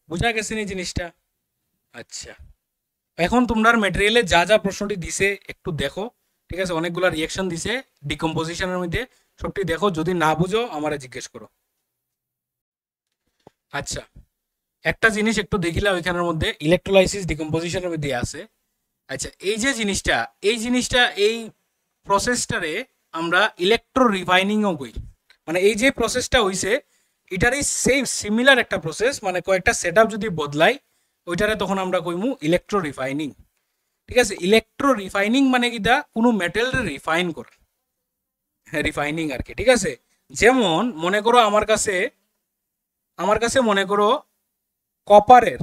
বুঝা গেছে নি জিনিসটা? আচ্ছা, এখন তোমরা ম্যাটেরিয়ালে যা যা প্রশ্নটি দিছে একটু দেখো। ঠিক আছে, অনেকগুলা রিয়াকশন দিছে ডিকম্পোজিশনের মধ্যে, সবটি দেখো, যদি না বুঝো আমারে জিজ্ঞেস করো। আচ্ছা, একটা জিনিস একটু দেখিলা ওইখানের মধ্যে ইলেকট্রোলাইসিস ডিকম্পোজিশনের মধ্যে আছে। আচ্ছা, এই যে জিনিসটা, এই প্রসেসটারে আমরা ইলেকট্রো রিফাইনিংও কই। মানে এই যে প্রসেসটা হইছে এটারই সেম সিমিলার একটা প্রসেস, মানে কয়েকটা সেটআপ যদি বদলাই ওইটারে তখন আমরা কইমু ইলেকট্রো রিফাইনিং। ঠিক আছে, ইলেকট্রো রিফাইনিং মানে কিটা কোনো মেটেলরে রিফাইন করা, হ্যাঁ রিফাইনিং আর কি। ঠিক আছে, যেমন মনে করো আমার কাছে মনে করো কপারের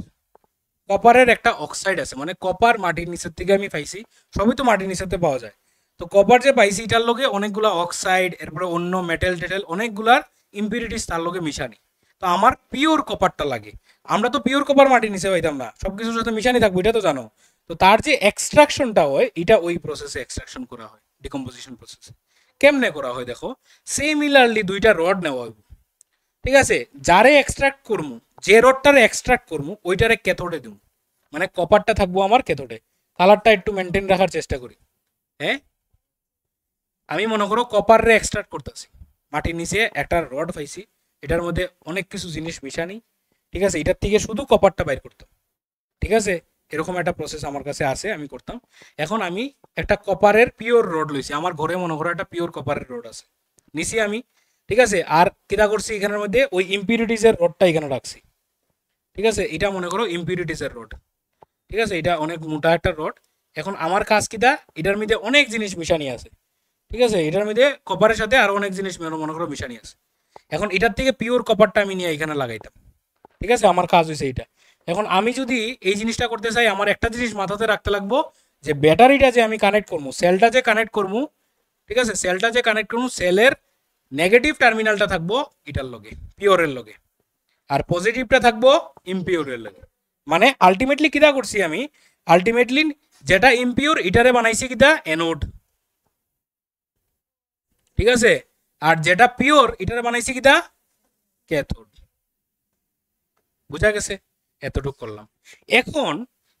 কপারের একটা অক্সাইড আছে, মানে কপার মাটির নিচের থেকে আমি পাইছি, সবই তো মাটির নিচেতে পাওয়া যায়। তো কপার যে পাইছি এটার লগে অনেকগুলা অক্সাইড, এরপরে অন্য মেটেল টেটেল অনেকগুলার ইম্পিউরিটিস তার লগে মিশানি। তো আমার পিওর কপারটা লাগে। আমরা তো পিওর কপার মাটির নিচে পাইতাম না, সবকিছুর সাথে মিশানি থাকবো, এটা তো জানো। তো তার যে এক্সট্রাকশনটা হয় এটা ওই প্রসেসে এক্সট্রাকশন করা হয়, ডিকম্পোজিশন প্রসেসে। কেমনে করা হয় দেখো, সিমিলারলি দুইটা রড নেওয়া হইব। ঠিক আছে, যারে এক্সট্রাক্ট করমু, যে রডটারে এক্সট্রাক্ট করমু ওইটারে ক্যাথোডে দিব, মানে কপারটা থাকবো আমার ক্যাথোডে। কালারটা একটু মেনটেন রাখার চেষ্টা করি। হ্যাঁ, আমি মনে করো কপারে এক্সট্রাক্ট করতেছি, মাটির নিচে একটা রড পাইছি, এটার মধ্যে অনেক কিছু জিনিস মিশানি। ঠিক আছে, এটার থেকে শুধু কপারটা বাইর করতাম। ঠিক আছে, এরকম একটা প্রসেস আমার কাছে আছে, আমি করতাম। এখন আমি একটা কপারের পিওর রড লইছি, আমার ঘরে মনে করো একটা পিওর কপারের রড আছে, নিছি আমি। ঠিক আছে, আর কিটা করছি এখানের মধ্যে ওই ইম্পিউরিটিসের রডটা এখানে রাখছি। ঠিক আছে, এটা মনে করো ইম্পিউরিটিসের রড। ঠিক আছে, এটা অনেক মোটা একটা রড। এখন আমার কাজ কিটা, এটার মধ্যে অনেক জিনিস মিশানি আছে। ঠিক আছে, এটার মধ্যে কপারের সাথে আরো অনেক জিনিস মনে করো মিশানি আছে। এখন এটার থেকে পিওর কপারটা আমি নিয়ে এখানে লাগাইতাম। ঠিক আছে, আমার কাজ হয়েছে এটা। এখন আমি যদি এই জিনিসটা করতে চাই, আমার একটা জিনিস মাথাতে রাখতে লাগবো, যে ব্যাটারিটা যে আমি কানেক্ট করবো, সেলটা যে কানেক্ট করবো, ঠিক আছে, সেলটা যে কানেক্ট করবো, সেলের নেগেটিভ টার্মিনালটা থাকবো এটার লগে, পিওরের লগে, আর পজিটিভটা থাকবো ইমপিওরের লগে। মানে আলটিমেটলি কিটা করছি আমি, আলটিমেটলি যেটা ইমপিওর এটারে বানাইছি কিটা অ্যানোড। ঠিক আছে, আর যেটা পিওর এটারে বানাইছি কিটা ক্যাথোড। বুঝা গেছে? এতটুকু করলাম। এখন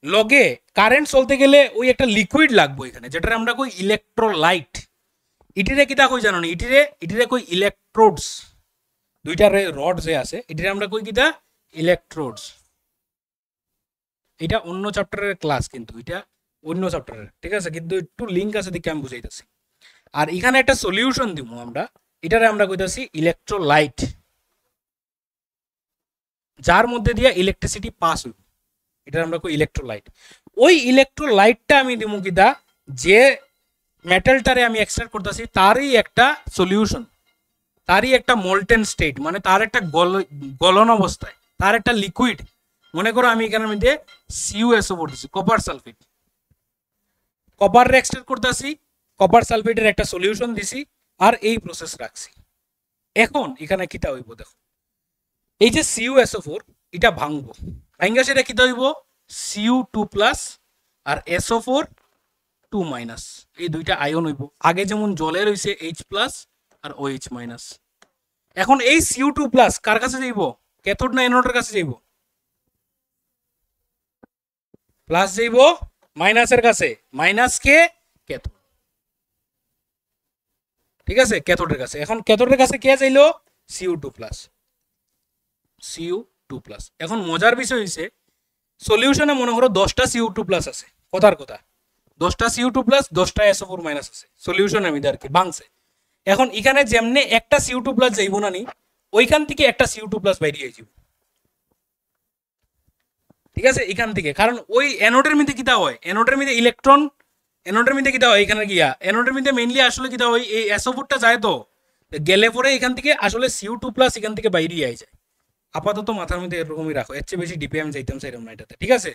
লগে কারেন্ট চলতে গেলে ওই একটা লিকুইড লাগবে এখানে, যেটা আমরা কই ইলেকট্রোলাইট। ইটিরে কিটা কই জানো না, ইটিরে কই ইলেকট্রোডস। দুইটা রড যে আছে এটিরে আমরা কই কিটা ইলেকট্রোডস। এটা অন্য চ্যাপ্টারের ক্লাস, কিন্তু এটা অন্য চ্যাপ্টারের। ঠিক আছে, কিন্তু একটু লিঙ্ক আছে দেখে আমি বুঝাইতেছি। আর এখানে একটা সলিউশন দিব আমরা, এটারে আমরা কইতাছি ইলেকট্রোলাইট, যার মধ্যে দিয়ে ইলেকট্রিসিটি পাস হইব, এটা আমরা কই ইলেকট্রোলাইট। ওই ইলেকট্রোলাইটটা আমি দিব কিটা, যে মেটালটারে আমি এক্সট্রাক্ট করতেছি তারই একটা সলিউশন, তারই একটা মোল্টেন স্টেট, মানে তার একটা গলন অবস্থায়, তার একটা লিকুইড। মনে করো আমি এখানের মধ্যে সিউএসও পড়তেছি, কপার সালফেট, কপার এক্সট্রাক্ট করতেছি, কপার সালফেটের একটা সলিউশন দিছি, আর এই প্রসেস রাখছি। এখন এখানে কিটা হইব দেখো, এই যে CuSO4 এটা ভাঙবো, ভাঙ্গা সেটা কিটা হইব Cu2+, আর SO4 2-, এই দুইটা আয়ন হইব। আগে যেমন জলের হইছে H+ আর OH-। এখন এই Cu2+ কার কাছে যাইব, ক্যাথোড না অ্যানোডের কাছে যাইব? প্লাস যাইব মাইনাসের কাছে, মাইনাস কে ক্যাথোড। ঠিক আছে, ক্যাথোডের কাছে। এখন ক্যাথোডের কাছে কে যাইলো Cu2+, Cu2+। এখন মজার বিষয় হইছে সলিউশনে মনে করো 10টা Cu2+ আছে, কথার কথা 10টা Cu2+, 10টা SO4- আছে সলিউশনের মধ্যে আর কি, ভাঙছে। এখন এখানে যেমনে একটা Cu2+ যাইব না নি, ওইখান থেকে একটা Cu2+ বাইরে যাইব। ঠিক আছে, এখান থেকে, কারণ ওই অ্যানোডের মধ্যে কিটা হয়, অ্যানোডের মধ্যে ইলেকট্রন, অ্যানোডের মধ্যে কিটা হয় এখানে গিয়া, অ্যানোডের মধ্যে মেইনলি আসলে কিটা হয়, এই SO4টা যায়, তো গেলে পরে এখান থেকে আসলে Cu2+ এখান থেকে বাইরে যায়। আপাতত মাথার মধ্যে এরকমই রাখো, এর চেয়ে বেশি ডিপে আমি যাইতাম সেরকম না এটাতে। ঠিক আছে,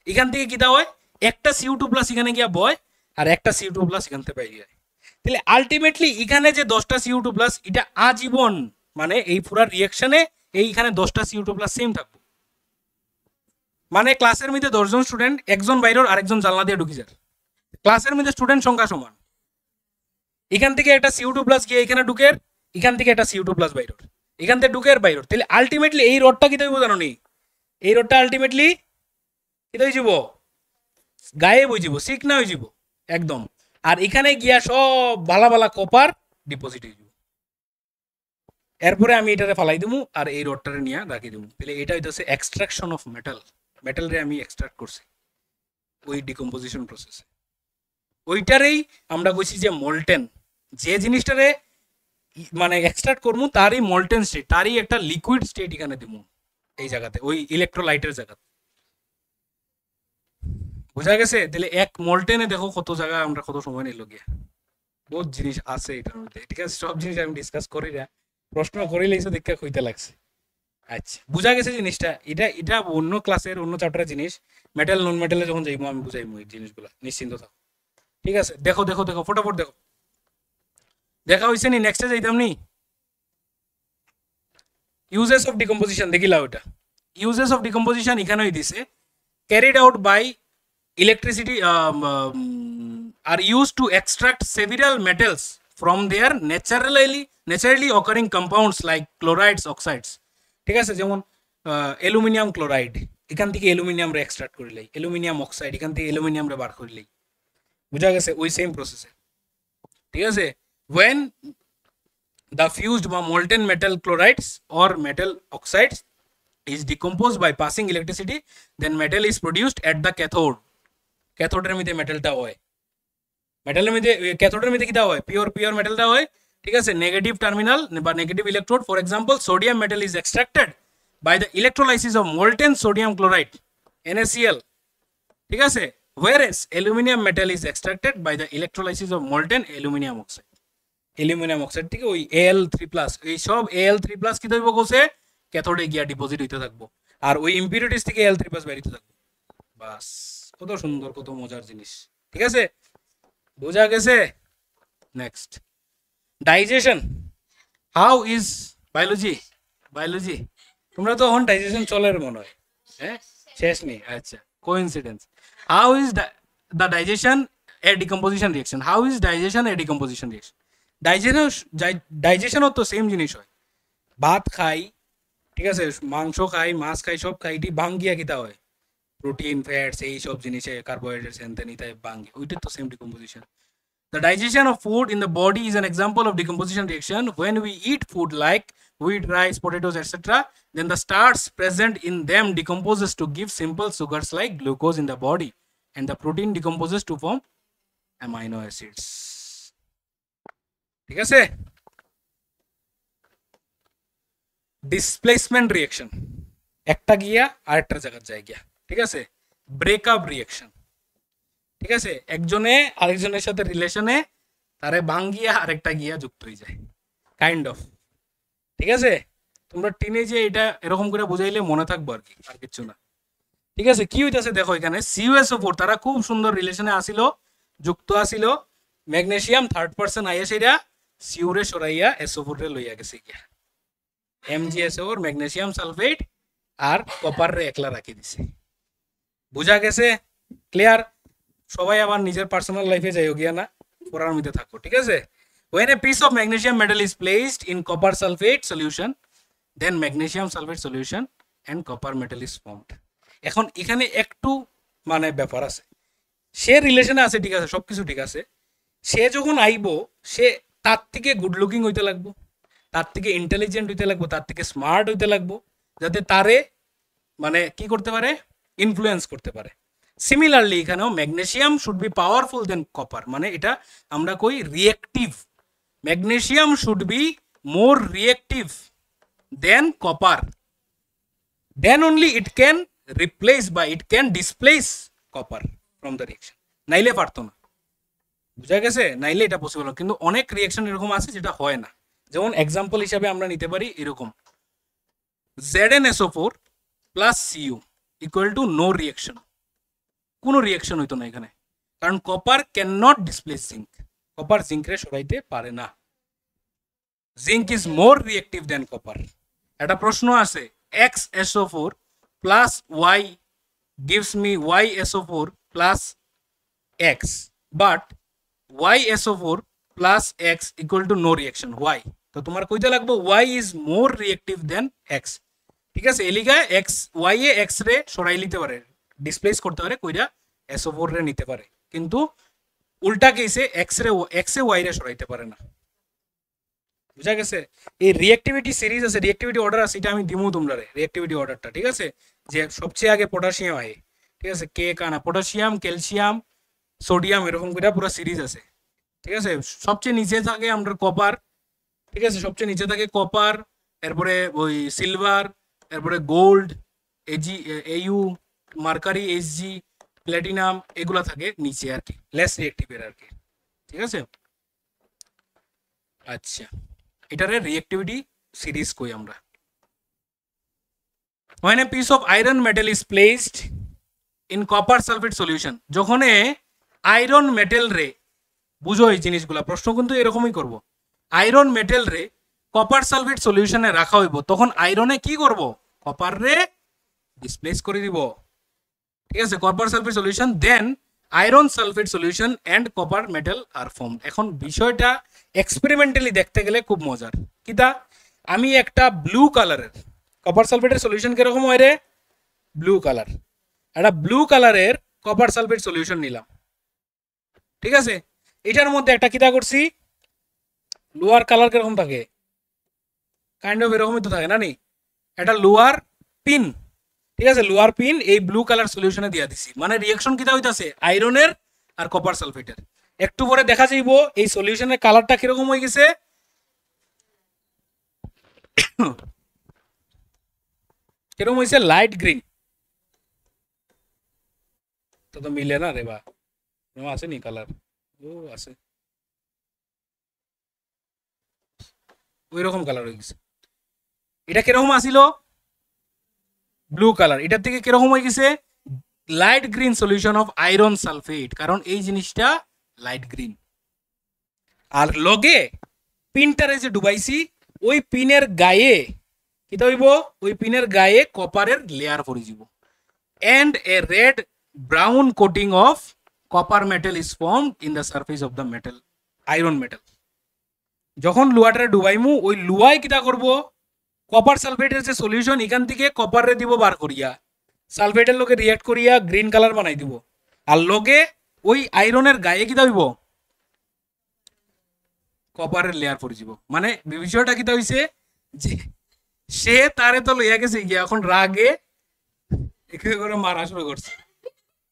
এখান থেকে কিটা হয়, একটা Cu2+ এখানে গিয়া বয়, আর একটা Cu2+ এখান থেকে বাইরে যায়। তাহলে আলটিমেটলি এখানে যে 10টা Cu2+ এটা আজীবন, মানে এই পুরো রিঅ্যাকশনে এইখানে 10টা Cu2+ সেম থাকবে। মানে ক্লাসের মধ্যে 10 জন স্টুডেন্ট, একজন বাইরের আরেকজন জানলা দিয়ে ঢুকি যায়, ক্লাসের মধ্যে স্টুডেন্ট সংখ্যা সমান। এখান থেকে একটা CO2 প্লাস গিয়ে এখানে ঢুকের, এখান থেকে একটা CO2 প্লাস বাইর, এখান থেকে ঢুকের বাইর, তাহলে আলটিমেটলি এই রডটা কি হইব জানো নি? এই রডটা আলটিমেটলি কি হয়ে যাব? গায়েব হয়ে যাব, চিকনা হয়ে যাব একদম। আর এখানে গিয়া সব বালা বালা কপার ডিপোজিট হয়ে যাব। এরপরে আমি এটারে ফালাই দেবো আর এই রডটারে নিয়ে রাখি দেবো। তাহলে এটা হইতেছে এক্সট্রাকশন অফ মেটাল। মেটালরে আমি এক্সট্রাক্ট করছি ওই ডিকম্পোজিশন প্রসেসে। ওইটারেই আমরা কইছি যে মোল্টেন, যে জিনিসটারে মানে এক্সট্রাক্ট করবো তারই মোল্টেন স্টেট, তারই একটা লিকুইড স্টেট এখানে দিব এই জায়গাতে, ওই ইলেকট্রোলাইটের জায়গাতে। বোঝা গেছে? তাহলে এক মোল্টেনে দেখো কত জায়গা আমরা কত সময় নিল গিয়া, বহুত জিনিস আছে এটার মধ্যে। ঠিক আছে, সব জিনিস আমি ডিসকাস করি না, প্রশ্ন করি লাইছে দেখে কইতে লাগছে। আচ্ছা, বুঝা গেছে জিনিসটা? এটা এটা অন্য ক্লাসের অন্য চ্যাপ্টারের জিনিস। মেটাল নন মেটালে যখন যাইবো আমি বুঝাইবো এই জিনিসগুলো, নিশ্চিন্ত থাকো। ঠিক আছে, দেখো দেখো দেখো ফটাফট দেখো। দেখা হয়েছে নি? নেক্সটে যাইতাম নি। ইউজেস অফ ডিকম্পোজিশন দেখিলা ওটা। ইউজেস অফ ডিকম্পোজিশন এখানেই দিছে, carried out by electricity are used to extract several metals from their naturally occurring compounds like chlorides, oxides. ঠিক আছে, যেমন অ্যালুমিনিয়াম ক্লোরাইড, এখান থেকে অ্যালুমিনিয়াম রে এক্সট্রাক্ট করে লাই, অ্যালুমিনিয়াম অক্সাইড এখান থেকে অ্যালুমিনিয়াম রে বার করে লাই। বুঝা গেছে? ওই সেম প্রসেসে। ঠিক আছে, when the fused বা molten metal chlorides or metal oxides is decomposed by passing electricity, then metal is produced at the cathode. ক্যাথোডের মধ্যে মেটালটা হয়, মেটালের মধ্যে ক্যাথোডের মধ্যে কিটা হয়? পিওর মেটালটা হয়। ঠিক আছে, নেগেটিভ টার্মিনাল বা negative electrode. For example, sodium metal is extracted by the electrolysis of molten sodium chloride NaCl। ঠিক আছে, whereas aluminium metal is extracted by the electrolysis of molten aluminium oxide. Aluminium oxide থেকে ওই Al3+, এই সব Al3+ কি হইব Kose? ক্যাথোডে গিয়া deposit হইতে থাকবো, আর ওই ইম্পিউরিটিস থেকে Al3+ বেরিয়ে থাকবো। বাস, কত সুন্দর, কত মজার জিনিস। ঠিক আছে, বোঝা গেছে? Next, digestion. How is biology তোমরা তো এখন ডাইজেশন চলের মনে হয়, হ্যাঁ শেষ নেই। আচ্ছা, coincidence. How is the digestion a decomposition reaction? How is digestion a decomposition reaction? ডাইজেশনও তো সেম জিনিস হয়। ভাত খাই, ঠিক আছে, মাংস খাই, মাছ খাই, সব খাই, এটি ভাঙ্গিয়া কিতা হয়? প্রোটিন, ফ্যাটস, এই সব জিনিসে কার্বোহাইড্রেটস এনতেন ইতাই ভাঙ্গে, ওইটা তো same decomposition. The digestion of food in the body is an example of decomposition reaction. When we eat food like wheat, rice, potatoes, etc., then the starch present in them decomposes to give simple sugars like glucose in the body, and the protein decomposes to form amino acids. ঠিক আছে? Displacement reaction, একটা গিয়া আরেকটা জায়গায় যায় গিয়া। ঠিক আছে, ব্রেকআপ রিঅ্যাকশন। ঠিক আছে, একজনে আরেকজনের সাথে রিলেশনে তারে ভাঙ্গিয়া আরেকটা গিয়া যুক্ত হয়ে যায়, কাইন্ড অফ। ঠিক আছে, তোমরা টিনেজে এটা এরকম করে বুঝাইলে মনে থাকবো আর কি, আর কিছু না। ঠিক আছে, কি হইতাছে দেখো এখানে, CuSO4 তারা খুব সুন্দর রিলেশনে আসিল, যুক্ত আসিল। ম্যাগনেসিয়াম থার্ড পারসন আইয়া সেটা সিউরে সরাইয়া SO4 রে লইয়া গেছে গিয়া, MgSO4 ম্যাগনেসিয়াম সালফেট আর কপার রে একলা রাখি দিছে। বুঝা গেছে? ক্লিয়ার? সবাই আবার নিজের পার্সোনাল লাইফে যাইও গিয়া না, পড়ার মধ্যে থাকো। ঠিক আছে, when a piece of magnesium metal is placed in copper sulfate solution, then magnesium sulfate solution and copper metal is formed. এখন এখানে একটু মানে ব্যাপার আছে, সে রিলেশনে আছে, ঠিক আছে, সবকিছু ঠিক আছে। সে যখন আইবো, সে তার থেকে গুড লুকিং হইতে লাগবো, তার থেকে ইন্টেলিজেন্ট হইতে লাগবো, তার থেকে স্মার্ট হইতে লাগবো, যাতে তারে মানে কি করতে পারে? ইনফ্লুয়েন্স করতে পারে। সিমিলারলি এখানেও magnesium should be powerful than copper, মানে এটা আমরা কই reactive. Magnesium should be more reactive than copper, then only it can replace বা it can displace copper from the reaction, নাইলে পারতো না। বুঝা গেছে? নাইলে এটা পসিবল। কিন্তু অনেক রিয়েকশন এরকম আছে যেটা হয় না, যেমন এক্সাম্পল হিসাবে আমরা নিতে পারি এরকম, ZnSO4 plus Cu equal to no reaction, কোনো রিয়েকশন হইতো না এখানে, কারণ copper can not displace zinc, copper জিঙ্করে সরাইতে পারে না। Zinc is more reactive than copper. একটা প্রশ্ন আছে, XSO4 plus Y gives me YSO4 plus X, but YSO4 plus X equal to no reaction Y, তো তোমার কইতে লাগবে Y is more reactive than X. ঠিক আছে, এলিগা এক্স ওয়াই এ এক্স রে সরাই নিতে পারে, ডিসপ্লেস করতে পারে, কইরা এসও4 রে নিতে পারে, কিন্তু উল্টা কেসে এক্স এ ওয়াই রে সরাইতে পারে না। বুঝা গেছে? এই রিঅ্যাক্টিভিটি সিরিজ আছে, রিঅ্যাক্টিভিটি অর্ডার আছে, এটা আমি দিমু তোমরা রিঅ্যাক্টিভিটি অর্ডারটা। ঠিক আছে, যে সবচেয়ে আগে পটাশিয়াম আয়, ঠিক আছে, কে কানা পটাশিয়াম, ক্যালসিয়াম, সোডিয়াম, এরকম করে পুরো সিরিজ আছে। ঠিক আছে, সবচেয়ে নিচে থাকে আমাদের কপার। ঠিক আছে, সবচেয়ে নিচে থাকে কপার, এরপরে ওই সিলভার, এরপরে gold, AG, এইউ, mercury, Hg, platinum, এগুলা থাকে নিচে আর কি, লেস রিঅ্যাক্টিভের আর কি। ঠিক আছে, আচ্ছা, এটারে রিঅ্যাক্টিভিটি সিরিজ কই আমরা। when a piece of iron metal is placed in copper sulfate solution, যখন আয়রন মেটেল রে, বুঝো এই জিনিসগুলা, প্রশ্ন কিন্তু এরকমই করব, আয়রন মেটেল রে কপার সালফেট সলিউশনে রাখা হইব, তখন আয়রনে কি করব, কপার রে ডিসপ্লেস করে দিব। ঠিক আছে, copper sulphate solution, then iron sulphate solution and copper metal are form. এখন বিষয়টা এক্সপেরিমেন্টালি দেখতে গেলে খুব মজার। কিতা, আমি একটা ব্লু কালারের কপার সালফেটের সলিউশন কিরকম হয় রে, ব্লু কালার, একটা ব্লু কালারের কপার সালফেট সলিউশন নিলাম। ঠিক আছে, এটার মধ্যে একটা কিতা করছি, লোয়ার কালার কিরকম থাকে, কাইন্ড অফ এরকমই তো থাকে না নি, একটা লোয়ার পিন। ঠিক আছে, লোয়ার পিন এই ব্লু কালার সলিউশনে দিয়া দিছি, মানে রিঅ্যাকশন কিতা হইতাছে আয়রনের আর কপার সালফেটের। একটু পরে দেখা যাইব এই সলিউশনের কালারটা কিরকম হয়ে গেছে, কিরকম হয়েছে, লাইট গ্রিন। তো মিলে না রে বা, আছে নি কালার, ও আছে, ওই রকম কালার হয়ে গেছে। এটা কিরকম আসিল, ব্লু কালার, এটার থেকে কিরকম হয়ে গেছে, light green solution of iron sulphate, কারণ এই জিনিসটা লাইট গ্রিন। আর লগে পিনটারে যে ডুবাইছি, ওই পিনের গায়ে কিতা হইব, ওই পিনের গায়ে কপারের লেয়ার পড়ে যাব, and a red brown coating of copper metal is formed in the surface of the metal, iron metal. যখন লুয়াটারে ডুবাইমু, ওই লুয়ায় কিতা করব, কপার সালফেটের যে সলিউশন, এখান থেকে কপারে দিব বার করিয়া, সালফেটের লগে রিয়াক্ট করিয়া গ্রিন কালার বানাই দিব, আর লগে ওই আয়রনের গায়ে কিতা হইব, কপারের লেয়ার পড়ে যাব। মানে বিষয়টা কিতা হইছে, যে সে তারে তো লইয়া গেছে গিয়া, এখন রাগে একে করে মারা শুরু করছে।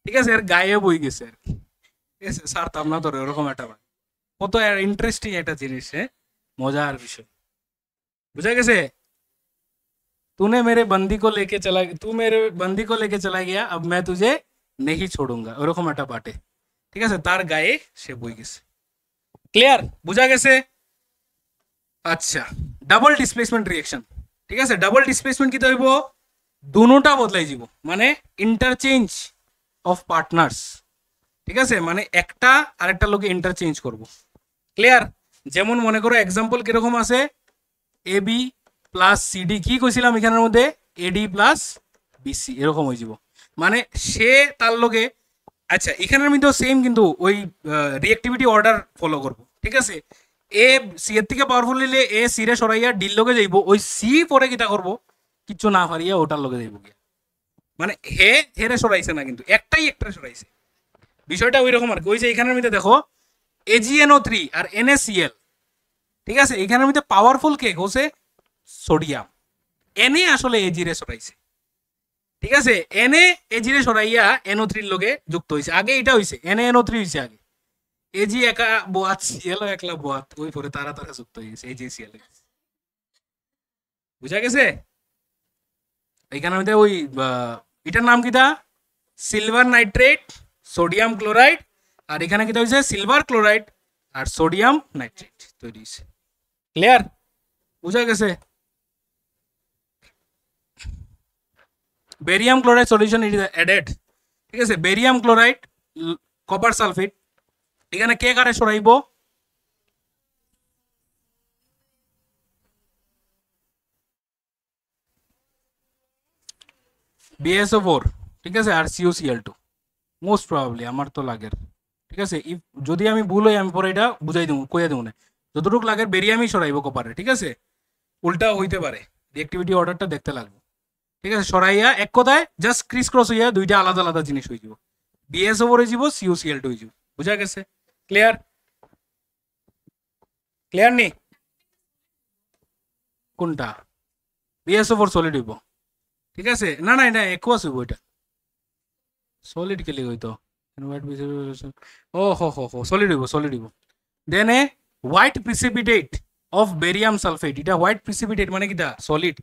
ঠিক আছে, এর গায়ে বই গেছে আর কি। ঠিক আছে, সারতাম না তোর ওরকম একটা, কত ইন্টারেস্টিং একটা জিনিস, মজার বিষয়। বুঝা গেছে, तूने मेरे बंदी को लेके चला, तू मेरे बंदी को लेके चला गया, अब मैं तुझे नहीं छोड़ूंगा, ওরকম একটা পাটে। ঠিক আছে, তার গায়ে সে বই গেছে। ক্লিয়ার, বুঝা গেছে? আচ্ছা, ডাবল ডিসপ্লেসমেন্ট রিঅ্যাকশন। ঠিক আছে, ডাবল ডিসপ্লেসমেন্ট কি হইব, দুটোটা বদলাই যাব, মানে ইন্টারচেঞ্জ অফ পার্টনার্স। ঠিক আছে, মানে একটা আরেকটা লোকে ইন্টারচেঞ্জ করব। ক্লিয়ার? যেমন মনে করো এক্সাম্পল কিরকম আছে, এ বি প্লাস সিডি, কি কইছিলাম এখানের মধ্যে, এডি প্লাস বিসি, এরকম হয়ে যাব, মানে সে তার লগে। আচ্ছা, এখানের মধ্যেও সেম, কিন্তু ওই রিঅ্যাক্টিভিটি অর্ডার ফলো করব। ঠিক আছে, এ সি এর থেকে পাওয়ারফুল নিলে এ সি রে সরাইয়া ডির লগে যাইব, ওই সি পরে কিতা করব, কিচ্ছু না পারিয়া ওটার লগে যাইব গিয়া, মানে হে হেরে সরাইছে না, কিন্তু একটাই একটা সরাইছে। বিষয়টা ওই রকম আর কি। ওই যে এখানের মধ্যে দেখো AgNO3 আর NaCl, ঠিক আছে, এখানের মধ্যে পাওয়ারফুল কে হচ্ছে সোডিয়াম, এনে আসলে এজি রে সরাইছে। ঠিক আছে, এনে এজি রে সরাইয়া NO3 এর লগে যুক্ত হইছে, আগে এটা হইছে NaNO3 হইছে আগে, এজি একা বোয়াত সিএল একলা বোয়াত, ওই পরে তারা তারা যুক্ত হয়ে গেছে AgCl। বুঝা গেছে? এইখানের মধ্যে ওই এটার নাম কিটা, সিলভার নাইট্রেট, সোডিয়াম ক্লোরাইড, আর এখানে কিটা হইছে সিলভার ক্লোরাইড আর সোডিয়াম নাইট্রেট তৈরি হইছে। ক্লিয়ার? বুঝা গেছে? Barium chloride solution is added. ঠিক আছে, বেরিয়াম ক্লোরাইড, কপার সালফেট, এখানে কে কারে সরাইব, BSO4, ঠিক আছে, আর CuCl2 মোস্ট প্রবাবলি, আমার তো লাগের। ঠিক আছে। যদি আমি ভুল হই আমি পরে এটা বুঝাই দেবো, কইয়া দেবো না। যতটুকু লাগে বেরিয়ামই সরাইব কপারে, ঠিক আছে। উল্টা হইতে পারে, রিঅ্যাক্টিভিটি অর্ডারটা দেখতে লাগবে, ঠিক আছে। সরাইয়া এক কথায় জাস্ট ক্রিস ক্রস হইয়া দুইটা আলাদা আলাদা জিনিস হয়ে যাব, বিএস ওভার হয়ে যাব, সিওসিএল2 হয়ে যাব। বুঝা গেছে? ক্লিয়ার? ক্লিয়ার নেই? কোনটা? বিএস ওভার সলিড হইব, ঠিক আছে। না না এটা একুয়াস হইব, এটা সলিড কেলে হইতো। ও হো হো হো, সলিড হইব, সলিড হইব। Then a white precipitate of barium sulphate, এটা হোয়াইট প্রিসিপিটেট মানে কিটা? সলিড।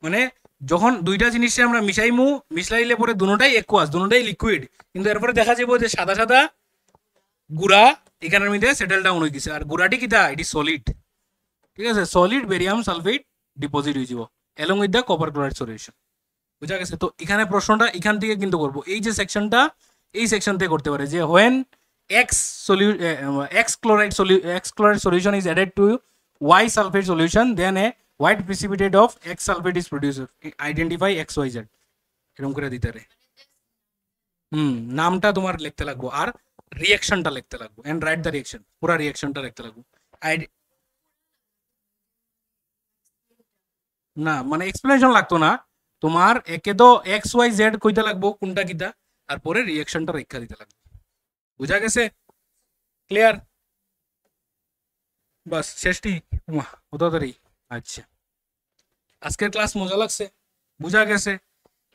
মানে যখন দুইটা জিনিসে আমরা মিশাইমু, মিশাইলে পরে দুটোটাই একুয়াস, দুটোটাই লিকুইড, কিন্তু এরপরে দেখা যাবো যে সাদা সাদা গুড়া এখানের মধ্যে সেটেল ডাউন হয়ে গেছে, আর গুড়াটি কিটা? এটি সলিড, ঠিক আছে। সলিড বেরিয়াম সালফেট ডিপোজিট হয়ে যাব along with the copper chloride solution. বুঝা গেছে? তো এখানে প্রশ্নটা এখান থেকে কিন্তু করবো, এই যে সেকশনটা, এই সেকশন থেকে করতে পারে যে when X chloride solution is added to Y sulphate solution then a white precipitate of X sulphate is produce, identify X Y Z, এরকম করে দিতে পারে। নামটা তোমার লিখতে লাগবো আর রিয়াকশনটা লিখতে লাগবো, এন্ড রাইট দ্য রিয়াকশন, পুরা রিয়াকশনটা লিখতে লাগবো। না মানে এক্সপ্লেনেশন লাগতো না তোমার, একে তো এক্স ওয়াই জেড কইতে লাগবো কোনটা কিটা, আর পরে রিয়াকশনটা রেখা দিতে লাগবে। বুঝা গেছে? ক্লিয়ার? বাস শেষটি কত তাড়াতাড়ি। আচ্ছা, আজকের ক্লাস মজা লাগছে? বুঝা গেছে?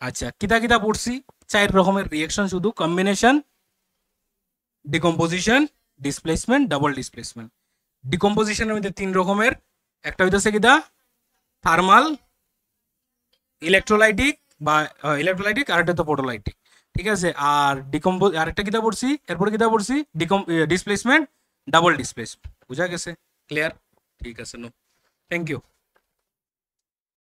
আচ্ছা, কিতা কিতা পড়ছি? 4 রকমের রিয়াকশন, শুধু combination, decomposition, displacement, double displacement. ডিকম্পোজিশনের মধ্যে 3 রকমের, একটা হইতেছে কিতা? থার্মাল, ইলেকট্রোলাইটিক বা ইলেকট্রোলাইটিক, আর একটা তো ফটোলাইটিক, ঠিক আছে। আর আরেকটা কিতা পড়ছি, এরপরে কিতা পড়ছি? Displacement, double displacement. বুঝা গেছে? ক্লিয়ার? ঠিক আছে, নো, থ্যাংক ইউ।